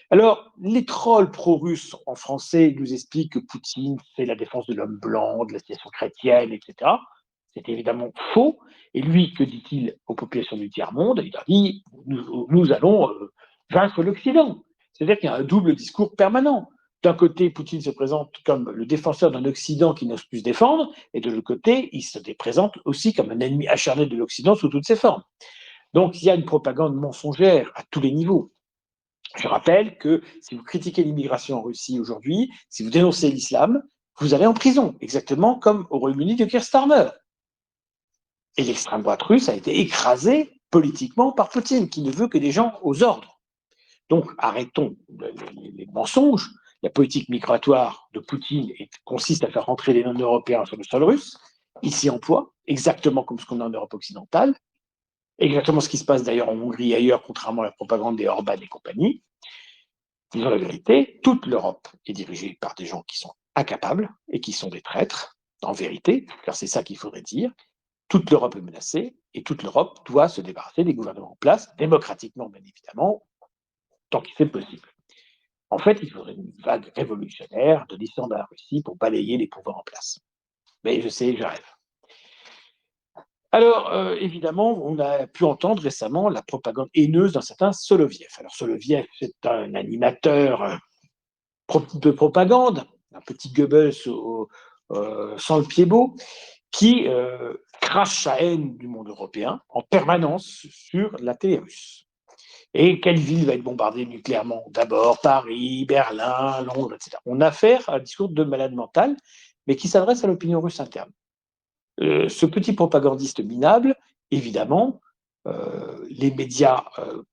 Alors, les trolls pro-russes en français nous expliquent que Poutine fait la défense de l'homme blanc, de la situation chrétienne, etc. C'est évidemment faux. Et lui, que dit-il aux populations du tiers-monde? Il leur dit nous allons vaincre l'Occident. C'est-à-dire qu'il y a un double discours permanent. D'un côté, Poutine se présente comme le défenseur d'un Occident qui n'ose plus se défendre, et de l'autre côté, il se présente aussi comme un ennemi acharné de l'Occident sous toutes ses formes. Donc, il y a une propagande mensongère à tous les niveaux. Je rappelle que si vous critiquez l'immigration en Russie aujourd'hui, si vous dénoncez l'islam, vous allez en prison, exactement comme au Royaume-Uni de Keir Starmer. Et l'extrême droite russe a été écrasée politiquement par Poutine, qui ne veut que des gens aux ordres. Donc arrêtons les mensonges. La politique migratoire de Poutine consiste à faire rentrer les non-européens sur le sol russe. Il s'y emploie, exactement comme ce qu'on a en Europe occidentale, exactement ce qui se passe d'ailleurs en Hongrie et ailleurs, contrairement à la propagande des Orban et compagnie. Disons la vérité, toute l'Europe est dirigée par des gens qui sont incapables et qui sont des traîtres, en vérité, car c'est ça qu'il faudrait dire. Toute l'Europe est menacée et toute l'Europe doit se débarrasser des gouvernements en place, démocratiquement bien évidemment, tant que c'est possible. En fait, il faudrait une vague révolutionnaire de l'histoire de la Russie pour balayer les pouvoirs en place. Mais je sais, je rêve. Alors, évidemment, on a pu entendre récemment la propagande haineuse d'un certain Soloviev. Alors, Soloviev, c'est un animateur de propagande, un petit Goebbels sans le pied beau, qui crache sa haine du monde européen en permanence sur la télé russe. Et quelle ville va être bombardée nucléairement? D'abord Paris, Berlin, Londres, etc. On a affaire à un discours de malade mental, mais qui s'adresse à l'opinion russe interne. Ce petit propagandiste minable, évidemment, les médias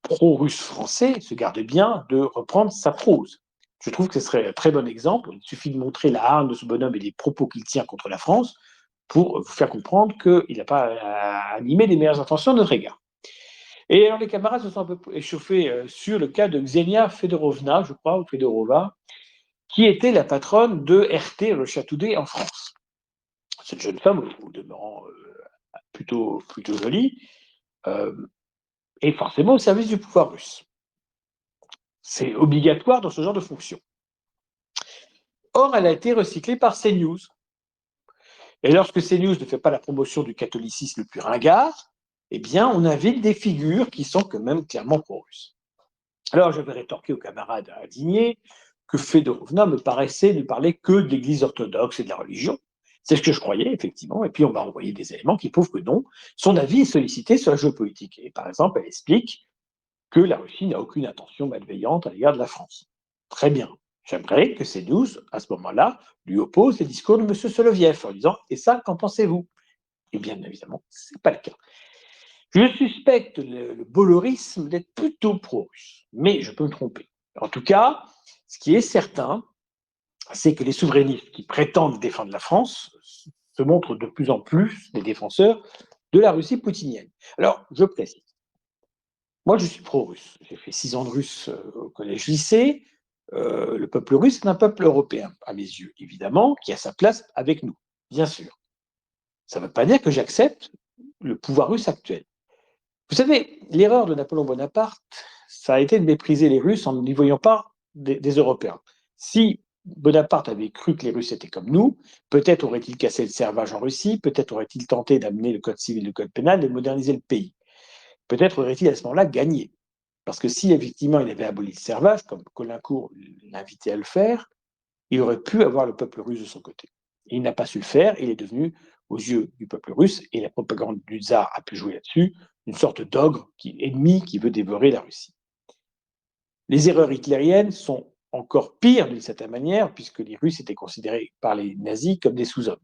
pro-russes français se gardent bien de reprendre sa prose. Je trouve que ce serait un très bon exemple. Il suffit de montrer la hargne de ce bonhomme et les propos qu'il tient contre la France pour vous faire comprendre qu'il n'a pas animé les meilleures intentions de notre égard. Et alors les camarades se sont un peu échauffés sur le cas de Xenia Fedorovna, je crois, ou Fedorova, qui était la patronne de RT, Russia Today, en France. Cette jeune femme, au demeurant plutôt jolie, est forcément au service du pouvoir russe. C'est obligatoire dans ce genre de fonction. Or, elle a été recyclée par CNews. Et lorsque CNews ne fait pas la promotion du catholicisme le plus ringard, eh bien, on invite des figures qui sont quand même clairement pro-russes. Alors, je vais rétorquer aux camarades indignés que Fedorovna me paraissait ne parler que de l'Église orthodoxe et de la religion. C'est ce que je croyais, effectivement, et puis on m'a envoyé des éléments qui prouvent que non. Son avis est sollicité sur la géopolitique. Et par exemple, elle explique que la Russie n'a aucune intention malveillante à l'égard de la France. Très bien. J'aimerais que CNews, à ce moment-là, lui oppose les discours de M. Soloviev en disant « Et ça, qu'en pensez-vous » Et bien évidemment, ce n'est pas le cas. Je suspecte le bollorisme d'être plutôt pro-russe, mais je peux me tromper. En tout cas, ce qui est certain, c'est que les souverainistes qui prétendent défendre la France se montrent de plus en plus des défenseurs de la Russie poutinienne. Alors, je précise. Moi, je suis pro-russe. J'ai fait 6 ans de russe au collège-lycée. Le peuple russe est un peuple européen, à mes yeux, évidemment, qui a sa place avec nous, bien sûr. Ça ne veut pas dire que j'accepte le pouvoir russe actuel. Vous savez, l'erreur de Napoléon Bonaparte, ça a été de mépriser les Russes en n'y voyant pas des Européens. Si Bonaparte avait cru que les Russes étaient comme nous, peut-être aurait-il cassé le servage en Russie, peut-être aurait-il tenté d'amener le code civil et le code pénal et de moderniser le pays. Peut-être aurait-il à ce moment-là gagné. Parce que si effectivement il avait aboli le servage, comme Caulaincourt l'invitait à le faire, il aurait pu avoir le peuple russe de son côté. Et il n'a pas su le faire, il est devenu, aux yeux du peuple russe, et la propagande du tsar a pu jouer là-dessus, une sorte d'ogre ennemi qui veut dévorer la Russie. Les erreurs hitlériennes sont encore pires d'une certaine manière, puisque les Russes étaient considérés par les nazis comme des sous-hommes.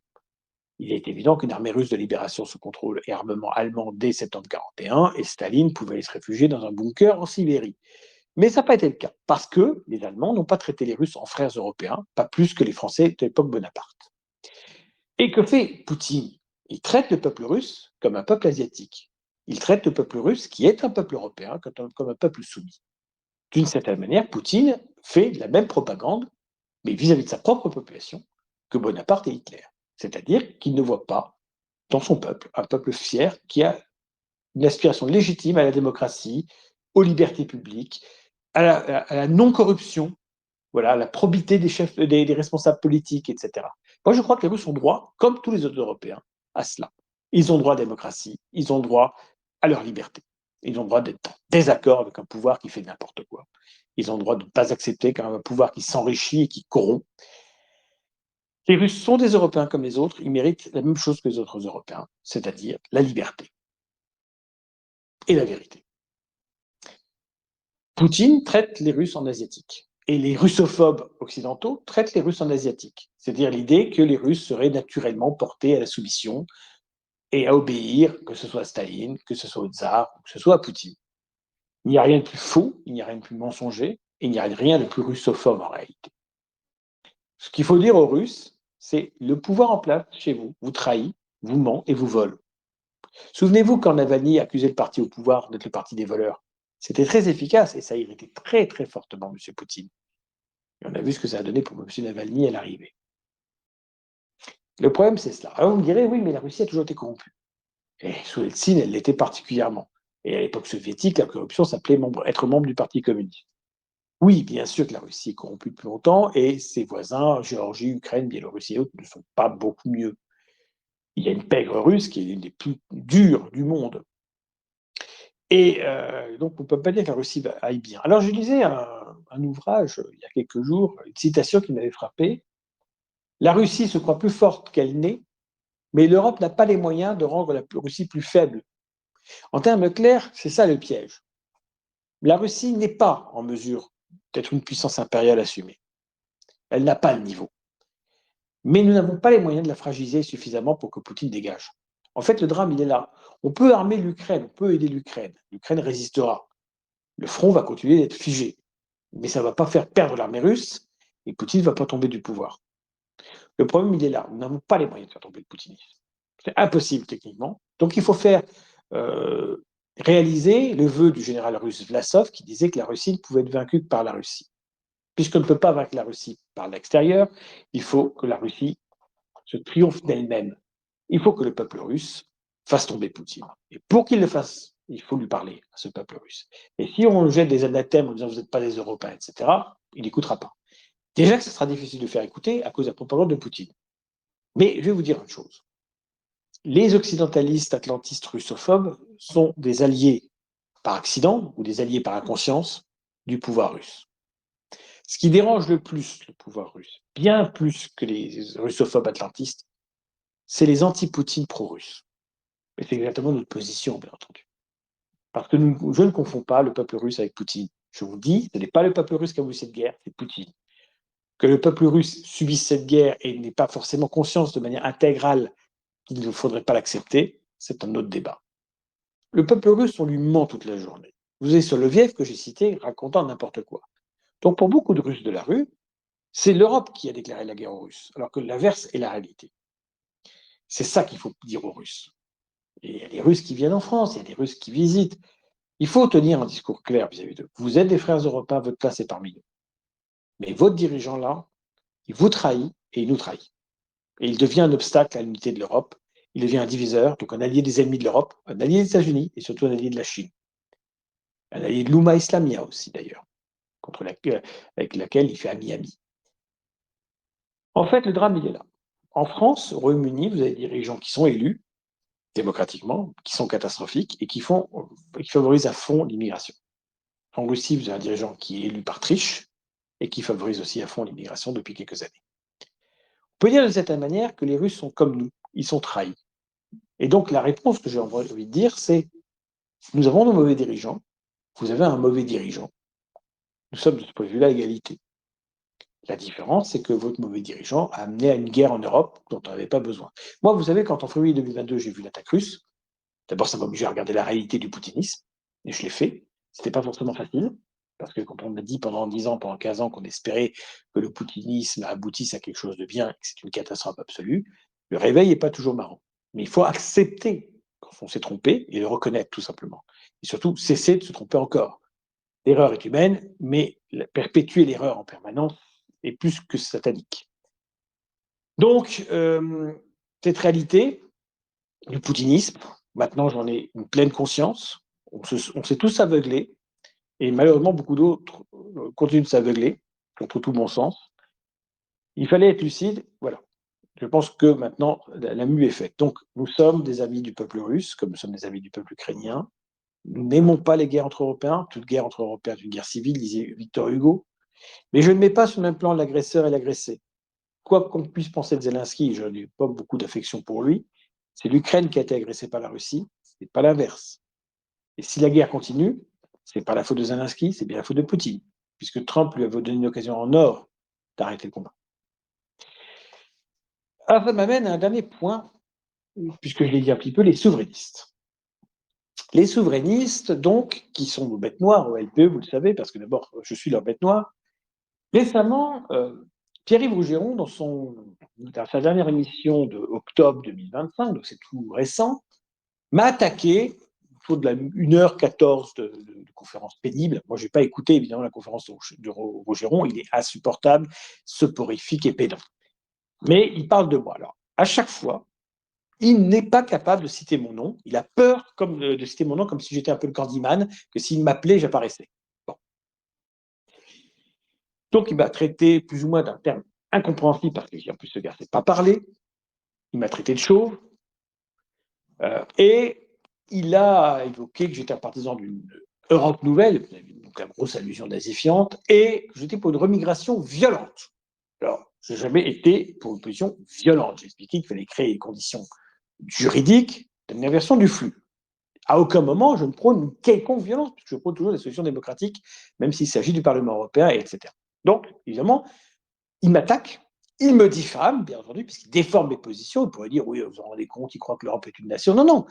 Il est évident qu'une armée russe de libération sous contrôle et armement allemand dès septembre 1941, et Staline pouvait aller se réfugier dans un bunker en Sibérie. Mais ça n'a pas été le cas, parce que les Allemands n'ont pas traité les Russes en frères européens, pas plus que les Français de l'époque Bonaparte. Et que fait Poutine? Il traite le peuple russe comme un peuple asiatique. Il traite le peuple russe, qui est un peuple européen, comme un peuple soumis. D'une certaine manière, Poutine fait la même propagande, mais vis-à-vis de sa propre population, que Bonaparte et Hitler. C'est-à-dire qu'il ne voit pas dans son peuple un peuple fier qui a une aspiration légitime à la démocratie, aux libertés publiques, à la non-corruption, voilà, la probité des chefs, des responsables politiques, etc. Moi, je crois que les Russes ont droit, comme tous les autres Européens, à cela. Ils ont droit à la démocratie, ils ont droit à leur liberté. Ils ont droit d'être en désaccord avec un pouvoir qui fait n'importe quoi. Ils ont droit de ne pas accepter qu'un pouvoir qui s'enrichit et qui corrompt. Les Russes sont des Européens comme les autres, ils méritent la même chose que les autres Européens, c'est-à-dire la liberté et la vérité. Poutine traite les Russes en asiatiques. Et les russophobes occidentaux traitent les Russes en asiatiques. C'est-à-dire l'idée que les Russes seraient naturellement portés à la soumission et à obéir, que ce soit à Staline, que ce soit au tsar, que ce soit à Poutine. Il n'y a rien de plus faux, il n'y a rien de plus mensonger, et il n'y a rien de plus russophobe en réalité. Ce qu'il faut dire aux Russes, c'est le pouvoir en place chez vous vous trahit, vous ment et vous vole. Souvenez-vous quand Navalny accusait le parti au pouvoir d'être le parti des voleurs. C'était très efficace et ça irritait très très fortement M. Poutine. Et on a vu ce que ça a donné pour M. Navalny à l'arrivée. Le problème, c'est cela. Alors vous me direz, oui, mais la Russie a toujours été corrompue. Et sous Eltsine, elle l'était particulièrement. Et à l'époque soviétique, la corruption s'appelait être membre du Parti communiste. Oui, bien sûr que la Russie est corrompue depuis longtemps et ses voisins, Géorgie, Ukraine, Biélorussie et autres, ne sont pas beaucoup mieux. Il y a une pègre russe qui est l'une des plus dures du monde. Et donc, on ne peut pas dire que la Russie aille bien. Alors, je lisais un ouvrage il y a quelques jours, une citation qui m'avait frappé. La Russie se croit plus forte qu'elle n'est, mais l'Europe n'a pas les moyens de rendre la Russie plus faible. En termes clairs, c'est ça le piège. La Russie n'est pas en mesure d'être une puissance impériale assumée. Elle n'a pas le niveau. Mais nous n'avons pas les moyens de la fragiliser suffisamment pour que Poutine dégage. En fait, le drame, il est là. On peut armer l'Ukraine, on peut aider l'Ukraine. L'Ukraine résistera. Le front va continuer d'être figé. Mais ça ne va pas faire perdre l'armée russe et Poutine ne va pas tomber du pouvoir. Le problème, il est là. Nous n'avons pas les moyens de faire tomber le poutinisme. C'est impossible techniquement. Donc il faut faire réaliser le vœu du général russe Vlasov qui disait que la Russie ne pouvait être vaincue que par la Russie. Puisqu'on ne peut pas vaincre la Russie par l'extérieur, il faut que la Russie se triomphe d'elle-même. Il faut que le peuple russe fasse tomber Poutine. Et pour qu'il le fasse, il faut lui parler à ce peuple russe. Et si on jette des anathèmes en disant vous n'êtes pas des Européens, etc., il n'écoutera pas. Déjà que ce sera difficile de faire écouter à cause de la propagande de Poutine. Mais je vais vous dire une chose. Les occidentalistes atlantistes russophobes sont des alliés par accident ou des alliés par inconscience du pouvoir russe. Ce qui dérange le plus le pouvoir russe, bien plus que les russophobes atlantistes, c'est les anti-Poutine pro-russes. Et c'est exactement notre position, bien entendu. Parce que je ne confonds pas le peuple russe avec Poutine. Je vous dis, ce n'est pas le peuple russe qui a voulu cette guerre, c'est Poutine. Que le peuple russe subisse cette guerre et n'ait pas forcément conscience de manière intégrale qu'il ne faudrait pas l'accepter, c'est un autre débat. Le peuple russe, on lui ment toute la journée. Vous avez Soloviev, que j'ai cité, racontant n'importe quoi. Donc pour beaucoup de Russes de la rue, c'est l'Europe qui a déclaré la guerre aux Russes, alors que l'inverse est la réalité. C'est ça qu'il faut dire aux Russes. Et il y a des Russes qui viennent en France, il y a des Russes qui visitent. Il faut tenir un discours clair vis-à-vis d'eux. Vous êtes des frères européens, votre place est parmi nous. Mais votre dirigeant là, il vous trahit et il nous trahit. Et il devient un obstacle à l'unité de l'Europe il devient un diviseur, donc un allié des ennemis de l'Europe, un allié des États-Unis et surtout un allié de la Chine. Un allié de l'Oumma Islamia aussi, d'ailleurs, avec laquelle il fait ami-ami. En fait, le drame, il est là. En France, au Royaume-Uni, vous avez des dirigeants qui sont élus démocratiquement, qui sont catastrophiques et qui favorisent à fond l'immigration. En Russie, vous avez un dirigeant qui est élu par triche et qui favorise aussi à fond l'immigration depuis quelques années. On peut dire de cette manière que les Russes sont comme nous, ils sont trahis. Et donc la réponse que j'ai envie de dire, c'est nous avons nos mauvais dirigeants, vous avez un mauvais dirigeant. Nous sommes de ce point de vue-là à égalité. La différence, c'est que votre mauvais dirigeant a amené à une guerre en Europe dont on n'avait pas besoin. Moi, vous savez, quand en février 2022, j'ai vu l'attaque russe, d'abord, ça m'a obligé à regarder la réalité du poutinisme, et je l'ai fait. C'était pas forcément facile, parce que quand on m'a dit pendant 10 ans, pendant 15 ans qu'on espérait que le poutinisme aboutisse à quelque chose de bien et que c'est une catastrophe absolue, le réveil n'est pas toujours marrant. Mais il faut accepter quand on s'est trompé et le reconnaître tout simplement. Et surtout, cesser de se tromper encore. L'erreur est humaine, mais perpétuer l'erreur en permanence est plus que satanique. Donc, cette réalité du poutinisme, maintenant j'en ai une pleine conscience, on s'est tous aveuglés, et malheureusement beaucoup d'autres continuent de s'aveugler, contre tout bon sens. Il fallait être lucide, voilà. Je pense que maintenant, la mue est faite. Donc, nous sommes des amis du peuple russe, comme nous sommes des amis du peuple ukrainien. Nous n'aimons pas les guerres entre Européens. Toute guerre entre Européens est une guerre civile, disait Victor Hugo. Mais je ne mets pas sur le même plan l'agresseur et l'agressé. Quoi qu'on puisse penser de Zelensky, je n'ai pas beaucoup d'affection pour lui, c'est l'Ukraine qui a été agressée par la Russie, c'est pas l'inverse. Et si la guerre continue, c'est pas la faute de Zelensky, c'est bien la faute de Poutine, puisque Trump lui avait donné une occasion en or d'arrêter le combat. Alors ça m'amène à un dernier point, puisque je l'ai dit un petit peu, les souverainistes. Les souverainistes, donc, qui sont nos bêtes noires au LPE, vous le savez, parce que d'abord, je suis leur bête noire. Récemment, Pierre-Yves Rougeron, dans sa dernière émission de octobre 2025, donc c'est tout récent, m'a attaqué au cours de 1h14 de conférence pénible. Moi, je n'ai pas écouté, évidemment, la conférence de Rougeron, il est insupportable, soporifique et pédant. Mais il parle de moi. Alors, à chaque fois, il n'est pas capable de citer mon nom. Il a peur de citer mon nom comme si j'étais un peu le Candyman, que s'il m'appelait, j'apparaissais. Bon. Donc, il m'a traité plus ou moins d'un terme incompréhensible, parce qu'en plus, ce gars ne sait pas parler. Il m'a traité de chauve. Et il a évoqué que j'étais un partisan d'une Europe nouvelle, donc la grosse allusion nazifiante, et que j'étais pour une remigration violente. Alors, je n'ai jamais été pour une position violente. J'ai expliqué qu'il fallait créer les conditions juridiques d'une inversion du flux. À aucun moment, je ne prône une quelconque violence, puisque je prône toujours des solutions démocratiques, même s'il s'agit du Parlement européen, etc. Donc, évidemment, il m'attaque, il me diffame, bien entendu, puisqu'il déforme mes positions. Il pourrait dire, oui, vous vous rendez compte, il croit que l'Europe est une nation. Non, non,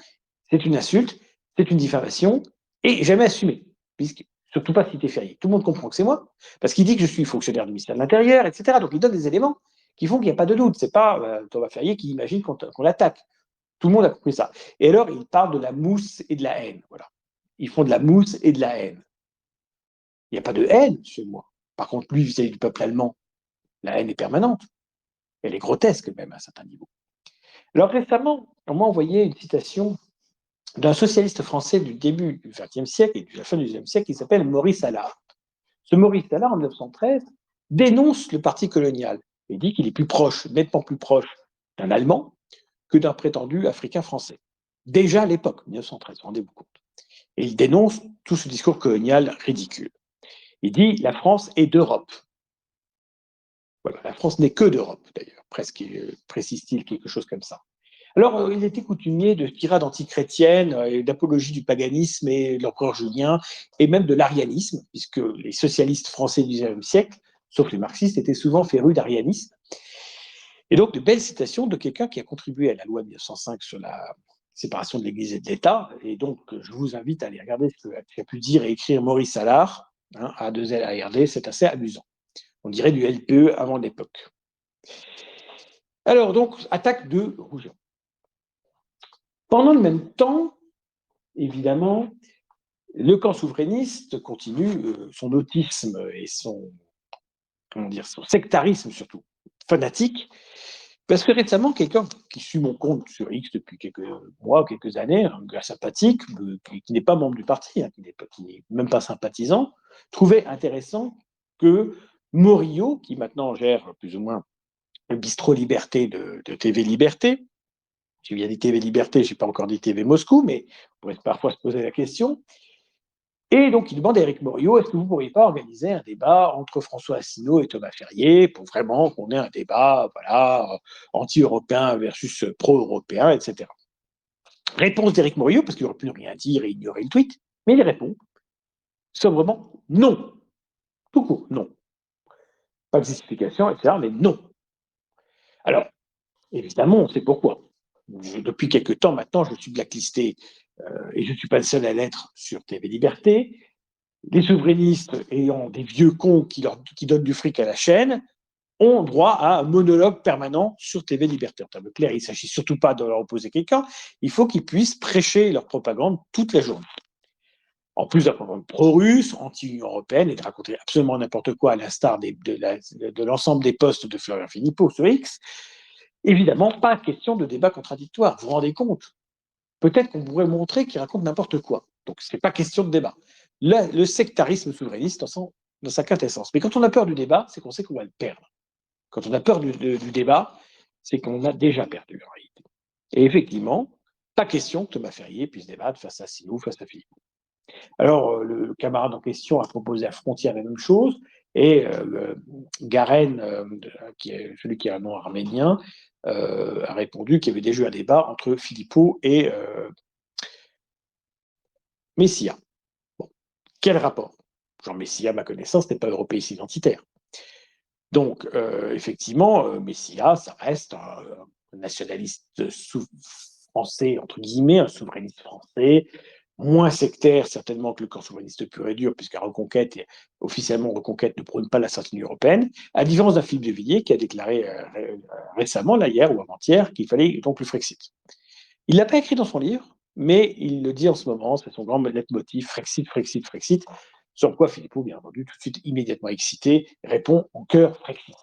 c'est une insulte, c'est une diffamation, et jamais assumé, puisque surtout pas cité férié. Tout le monde comprend que c'est moi, parce qu'il dit que je suis fonctionnaire du ministère de l'Intérieur, etc. Donc il donne des éléments qui font qu'il n'y a pas de doute. C'est pas Thomas Ferrier qui imagine qu'on l'attaque. Tout le monde a compris ça. Et alors, il parle de la mousse et de la haine. Voilà. Ils font de la mousse et de la haine. Il n'y a pas de haine chez moi. Par contre, lui, vis-à-vis du peuple allemand, la haine est permanente. Elle est grotesque même à un certain niveau. Alors récemment, on m'a envoyé une citation d'un socialiste français du début du XXe siècle et de la fin du XXe siècle qui s'appelle Maurice Allard. Ce Maurice Allard, en 1913, dénonce le parti colonial et dit qu'il est plus proche, nettement plus proche d'un Allemand que d'un prétendu Africain français. Déjà à l'époque, 1913, rendez-vous compte. Et il dénonce tout ce discours colonial ridicule. Il dit « la France est d'Europe ». Voilà, la France n'est que d'Europe, d'ailleurs, presque, précise-t-il quelque chose comme ça. Alors, il était coutumier de tirades antichrétiennes et d'apologie du paganisme et de l'empereur Julien, et même de l'arianisme, puisque les socialistes français du XIXe siècle, sauf les marxistes, étaient souvent férus d'arianisme. Et donc, de belles citations de quelqu'un qui a contribué à la loi de 1905 sur la séparation de l'Église et de l'État. Et donc, je vous invite à aller regarder ce qu'a pu dire et écrire Maurice Allard, hein, A2L-A-R-D, c'est assez amusant. On dirait du LPE avant l'époque. Alors, donc, attaque de Rougeon. Pendant le même temps, évidemment, le camp souverainiste continue son autisme et son sectarisme surtout fanatique, Parce que récemment, quelqu'un qui suit mon compte sur X depuis quelques mois, quelques années, un gars sympathique, qui n'est pas membre du parti, hein, qui n'est même pas sympathisant, trouvait intéressant que Morio, qui maintenant gère plus ou moins le bistrot Liberté de TV Liberté, j'ai bien dit TV Liberté, je n'ai pas encore dit TV Moscou, mais on pourrait parfois se poser la question. Et donc, il demande à Éric Morio, est-ce que vous ne pourriez pas organiser un débat entre François Asselineau et Thomas Ferrier pour vraiment qu'on ait un débat, voilà, anti-européen versus pro-européen, etc. Réponse d'Éric Morio, parce qu'il aurait pu ne rien dire et ignorer le tweet, mais il répond sobrement non. Tout court, non. Pas de justification, etc., mais non. Alors, évidemment, on sait pourquoi. Depuis quelques temps maintenant, je suis blacklisté et je ne suis pas le seul à l'être sur TV Liberté. Les souverainistes ayant des vieux cons qui donnent du fric à la chaîne ont droit à un monologue permanent sur TV Liberté. En termes de clair, il ne s'agit surtout pas de leur opposer quelqu'un, il faut qu'ils puissent prêcher leur propagande toute la journée. En plus de la propagande pro-russe, anti-Union européenne, et de raconter absolument n'importe quoi, à l'instar de l'ensemble des postes de Florian Philippot sur X, évidemment, pas question de débat contradictoire. Vous vous rendez compte? Peut-être qu'on pourrait montrer qu'il raconte n'importe quoi. Donc, ce n'est pas question de débat. Le sectarisme souverainiste dans sa quintessence. Mais quand on a peur du débat, c'est qu'on sait qu'on va le perdre. Quand on a peur du débat, c'est qu'on a déjà perdu en réalité. Et effectivement, pas question que Thomas Ferrier puisse débattre face à Asselineau, face à Philippot. Alors, le camarade en question a proposé à Frontière la même chose, et Garen, qui est celui qui a un nom arménien, a répondu qu'il y avait déjà eu un débat entre Philippot et Messia. Bon. Quel rapport? Jean Messia, à ma connaissance, n'est pas européiste identitaire. Donc, effectivement, Messia, ça reste un nationaliste français, entre guillemets, un souverainiste français, moins sectaire certainement que le camp souverainiste pur et dur, puisque Reconquête, officiellement Reconquête, ne prône pas la sortie européenne, à différence d'un Philippe de Villiers qui a déclaré récemment, là, hier ou avant-hier, qu'il fallait donc le Frexit. Il ne l'a pas écrit dans son livre, mais il le dit en ce moment, c'est son grand leitmotiv, Frexit, Frexit, Frexit, sur quoi Philippot, bien entendu, tout de suite immédiatement excité, répond en chœur Frexit.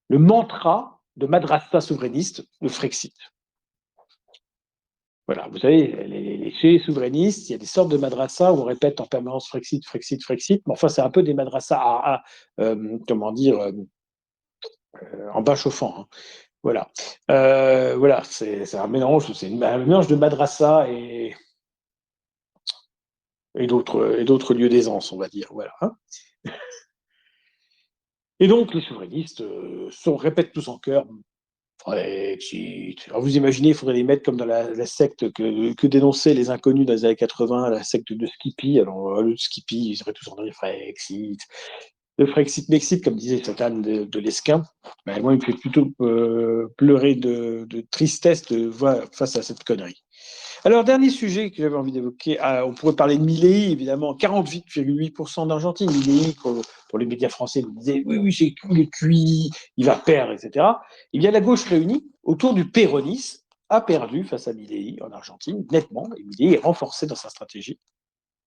Le mantra de madrassa souverainiste, le Frexit. Voilà, vous savez, chez les souverainistes, il y a des sortes de madrassas où on répète en permanence Frexit, Frexit, Frexit, mais enfin, c'est un peu des madrassas comment dire, en bas chauffant. Hein. Voilà. Voilà, c'est un mélange de madrassa et d'autres lieux d'aisance, on va dire. Voilà. Hein. Et donc, les souverainistes répètent tous en chœur Frexit. Alors, vous imaginez, il faudrait les mettre comme dans la secte que dénonçaient les inconnus dans les années 80, la secte de Skippy. Alors, le Skippy, ils seraient tous en train de dire Frexit. Le Frexit-Mexit, comme disait Satan de Lesquin, ben, moi, il me fait plutôt pleurer de tristesse face à cette connerie. Alors, dernier sujet que j'avais envie d'évoquer, on pourrait parler de Milei, évidemment, 48,8% d'Argentine. Milei, pour les médias français, vous disaient oui, il est cuit, il va perdre, etc. Eh bien, la gauche réunie autour du péronisme a perdu face à Milei en Argentine, nettement, et Milei est renforcé dans sa stratégie.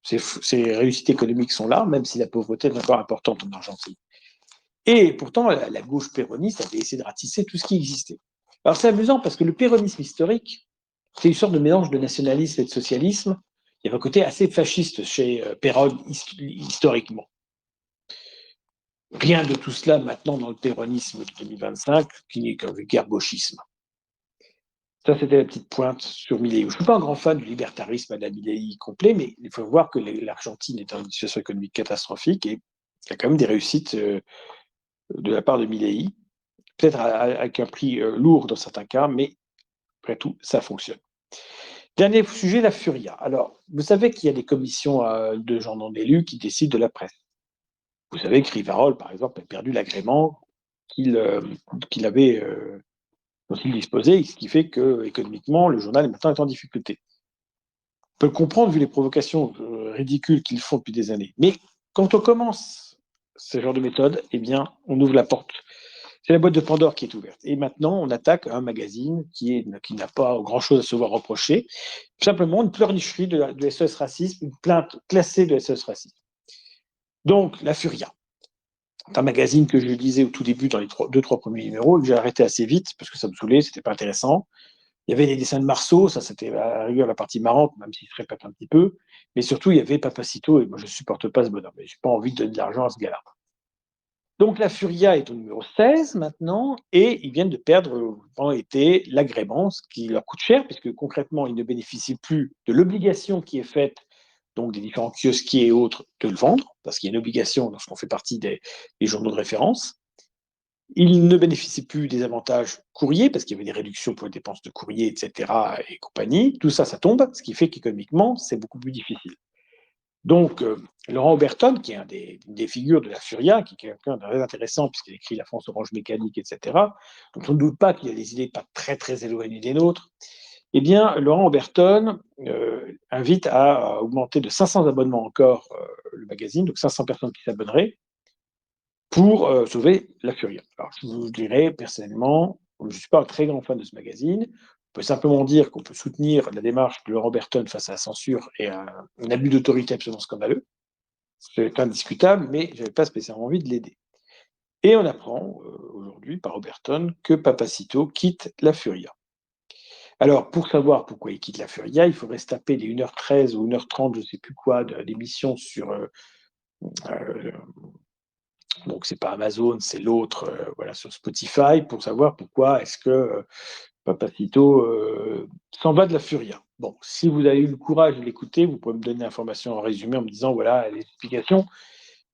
Ses réussites économiques sont là, même si la pauvreté est encore importante en Argentine. Et pourtant, la gauche péroniste avait essayé de ratisser tout ce qui existait. Alors, c'est amusant parce que le péronisme historique, c'est une sorte de mélange de nationalisme et de socialisme. Il y avait un côté assez fasciste chez Perón historiquement. Rien de tout cela maintenant dans le péronisme de 2025, qui n'est qu'un vulgaire gauchisme. Ça, c'était la petite pointe sur Milei. Je ne suis pas un grand fan du libertarisme à la Milei complet, mais il faut voir que l'Argentine est dans une situation économique catastrophique et il y a quand même des réussites de la part de Milei, peut-être avec un prix lourd dans certains cas, mais après tout, ça fonctionne. Dernier sujet, la Furia. Alors, vous savez qu'il y a des commissions de gens non élus qui décident de la presse. Vous savez que Rivarol, par exemple, a perdu l'agrément qu'il avait, dont il disposait, ce qui fait que économiquement, le journal maintenant est en difficulté. On peut le comprendre vu les provocations ridicules qu'ils font depuis des années. Mais quand on commence ce genre de méthode, eh bien, on ouvre la porte. C'est la boîte de Pandore qui est ouverte. Et maintenant, on attaque un magazine qui n'a pas grand-chose à se voir reprocher. Tout simplement une pleurnicherie de SOS Racisme, une plainte classée de SOS Racisme. Donc, la Furia. un magazine que je lisais au tout début dans les 2-3 premiers numéros, et que j'ai arrêté assez vite parce que ça me saoulait, c'était pas intéressant. Il y avait les dessins de Marceau, ça c'était à la rigueur la partie marrante, même s'il se répète un petit peu. Mais surtout, il y avait Papacito, et moi je supporte pas ce bonhomme. J'ai pas envie de donner de l'argent à ce gars-là. Donc la Furia est au numéro 16 maintenant, et ils viennent de perdre pendant l'été l'agrément, ce qui leur coûte cher, puisque concrètement, ils ne bénéficient plus de l'obligation qui est faite, donc des différents kiosquiers et autres, de le vendre, parce qu'il y a une obligation lorsqu'on fait partie des journaux de référence. Ils ne bénéficient plus des avantages courriers, parce qu'il y avait des réductions pour les dépenses de courrier, etc. et compagnie. Tout ça, ça tombe, ce qui fait qu'économiquement, c'est beaucoup plus difficile. Donc, Laurent Oberton, qui est des figures de la Furia, qui est quelqu'un de très intéressant, puisqu'il écrit La France Orange Mécanique, etc., dont on ne doute pas qu'il a des idées pas très, très éloignées des nôtres, eh bien, Laurent Oberton invite à augmenter de 500 abonnements encore le magazine, donc 500 personnes qui s'abonneraient, pour sauver la Furia. Alors, je vous dirais, personnellement, je ne suis pas un très grand fan de ce magazine. On peut simplement dire qu'on peut soutenir la démarche de Laurent Berton face à la censure et à un abus d'autorité absolument scandaleux. C'est indiscutable, mais je n'avais pas spécialement envie de l'aider. Et on apprend aujourd'hui par Oberton que Papacito quitte la Furia. Alors, pour savoir pourquoi il quitte la Furia, il faudrait se taper les 1h13 ou 1h30, je ne sais plus quoi, d'émission sur donc c'est pas Amazon, c'est l'autre, voilà, sur Spotify, pour savoir pourquoi est-ce que Papacito s'en va de la Furia. Bon, si vous avez eu le courage de l'écouter, vous pouvez me donner l'information en résumé en me disant, voilà, les explications.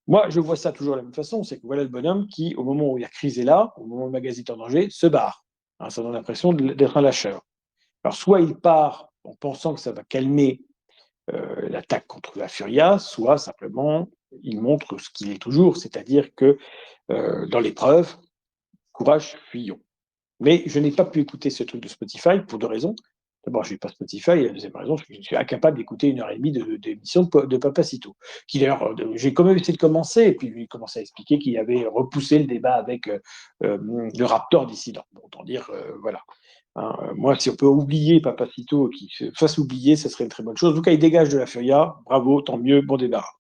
Moi, je vois ça toujours de la même façon, c'est que voilà le bonhomme qui, au moment où la crise est là, au moment où le magazine est en danger, se barre. Hein, ça donne l'impression d'être un lâcheur. Alors, soit il part en pensant que ça va calmer l'attaque contre la Furia, soit simplement il montre ce qu'il est toujours, c'est-à-dire que dans l'épreuve, courage, fuyons. Mais je n'ai pas pu écouter ce truc de Spotify pour deux raisons. D'abord, je n'ai pas Spotify, et la deuxième raison, c'est que je suis incapable d'écouter 1h30 d'émission de Papacito. Qui d'ailleurs, j'ai quand même essayé de commencer, et puis il commençait à expliquer qu'il avait repoussé le débat avec le Raptor dissident. Bon, autant dire, voilà. Hein, moi, si on peut oublier Papacito, qu'il se fasse oublier, ce serait une très bonne chose. En tout cas, il dégage de la Furia, bravo, tant mieux, bon débarras.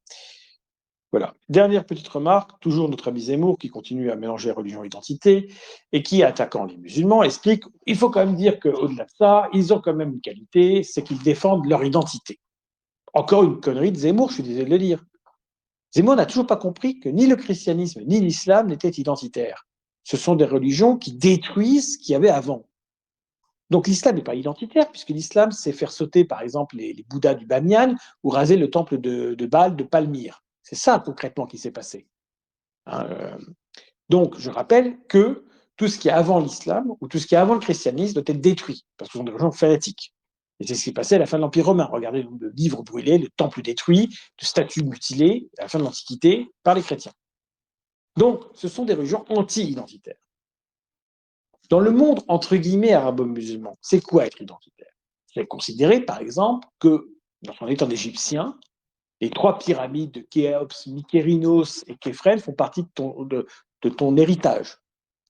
Voilà. Dernière petite remarque, toujours notre ami Zemmour qui continue à mélanger religion et identité et qui, attaquant les musulmans, explique il faut quand même dire qu'au-delà de ça, ils ont quand même une qualité, c'est qu'ils défendent leur identité. Encore une connerie de Zemmour, je suis désolé de le dire. Zemmour n'a toujours pas compris que ni le christianisme ni l'islam n'étaient identitaires. Ce sont des religions qui détruisent ce qu'il y avait avant. Donc l'islam n'est pas identitaire, puisque l'islam, c'est faire sauter, par exemple, les bouddhas du Bamiyan ou raser le temple de Baal de Palmyre. C'est ça, concrètement, qui s'est passé. Hein, donc, je rappelle que tout ce qui est avant l'islam ou tout ce qui est avant le christianisme doit être détruit, parce que ce sont des religions fanatiques. Et c'est ce qui s'est passé à la fin de l'Empire romain. Regardez le livre brûlé, le temple détruit, de statues mutilées à la fin de l'Antiquité par les chrétiens. Donc, ce sont des religions anti-identitaires. Dans le monde, entre guillemets, arabo-musulman, c'est quoi être identitaire? C'est considérer, par exemple, que, lorsqu'on est en égyptien, les 3 pyramides de Khéops, Mykérinos et Képhren font partie de ton héritage.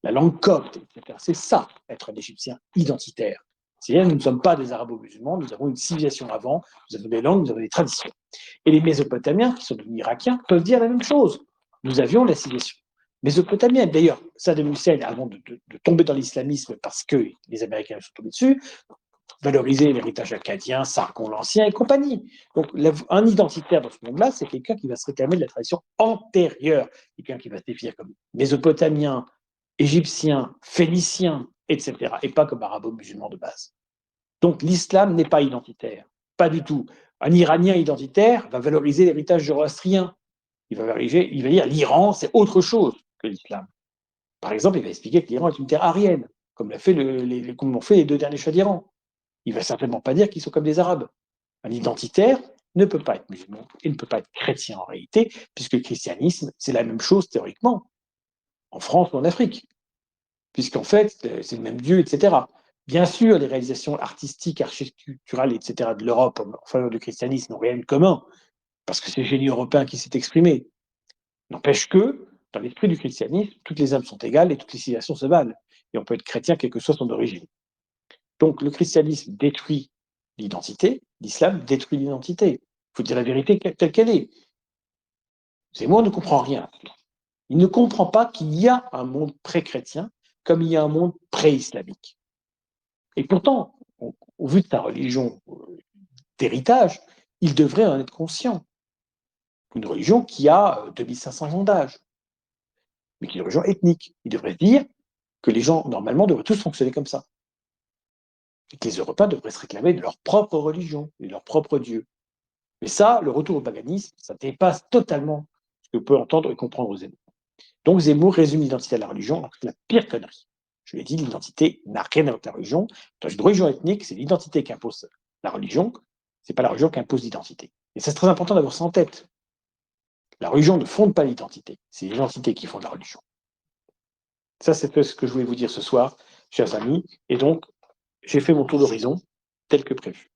La langue copte, etc. C'est ça, être un Égyptien identitaire. C'est-à-dire, nous ne sommes pas des arabo-musulmans, nous avons une civilisation avant, nous avons des langues, nous avons des traditions. Et les Mésopotamiens, qui sont devenus irakiens, peuvent dire la même chose. Nous avions la civilisation mésopotamienne. D'ailleurs, Saddam Hussein, avant de tomber dans l'islamisme parce que les Américains sont tombés dessus, valoriser l'héritage acadien, Sargon l'Ancien et compagnie. Donc, un identitaire dans ce monde-là, c'est quelqu'un qui va se réclamer de la tradition antérieure, quelqu'un qui va se définir comme mésopotamien, égyptien, phénicien, etc., et pas comme arabo-musulman de base. Donc, l'islam n'est pas identitaire, pas du tout. Un Iranien identitaire va valoriser l'héritage zoroastrien. Il va dire l'Iran, c'est autre chose que l'islam. Par exemple, il va expliquer que l'Iran est une terre aryenne, comme l'ont fait les 2 derniers chahs d'Iran. Il ne va certainement pas dire qu'ils sont comme des Arabes. Un identitaire ne peut pas être musulman et ne peut pas être chrétien en réalité, puisque le christianisme, c'est la même chose théoriquement, en France ou en Afrique, puisqu'en fait, c'est le même Dieu, etc. Bien sûr, les réalisations artistiques, architecturales, etc. de l'Europe en faveur du christianisme n'ont rien de commun, parce que c'est le génie européen qui s'est exprimé. N'empêche que, dans l'esprit du christianisme, toutes les âmes sont égales et toutes les civilisations se valent. Et on peut être chrétien quelle que soit son origine. Donc le christianisme détruit l'identité, l'islam détruit l'identité. Il faut dire la vérité telle qu'elle est. Zemmour ne comprend rien. Il ne comprend pas qu'il y a un monde pré-chrétien comme il y a un monde pré-islamique. Et pourtant, au vu de sa religion d'héritage, il devrait en être conscient. Une religion qui a 2500 ans d'âge, mais qui est une religion ethnique. Il devrait dire que les gens, normalement, devraient tous fonctionner comme ça. Et que les Européens devraient se réclamer de leur propre religion et de leur propre Dieu. Mais ça, le retour au paganisme, ça dépasse totalement ce que peut entendre et comprendre Zemmour. Donc Zemmour résume l'identité à la religion, donc c'est la pire connerie. Je l'ai dit, l'identité n'a rien à voir avec la religion. Dans une religion ethnique, c'est l'identité qu'impose la religion, c'est pas la religion qui impose l'identité. Et c'est très important d'avoir ça en tête. La religion ne fonde pas l'identité, c'est l'identité qui fonde la religion. Ça, c'est ce que je voulais vous dire ce soir, chers amis. Et donc, j'ai fait mon tour d'horizon tel que prévu.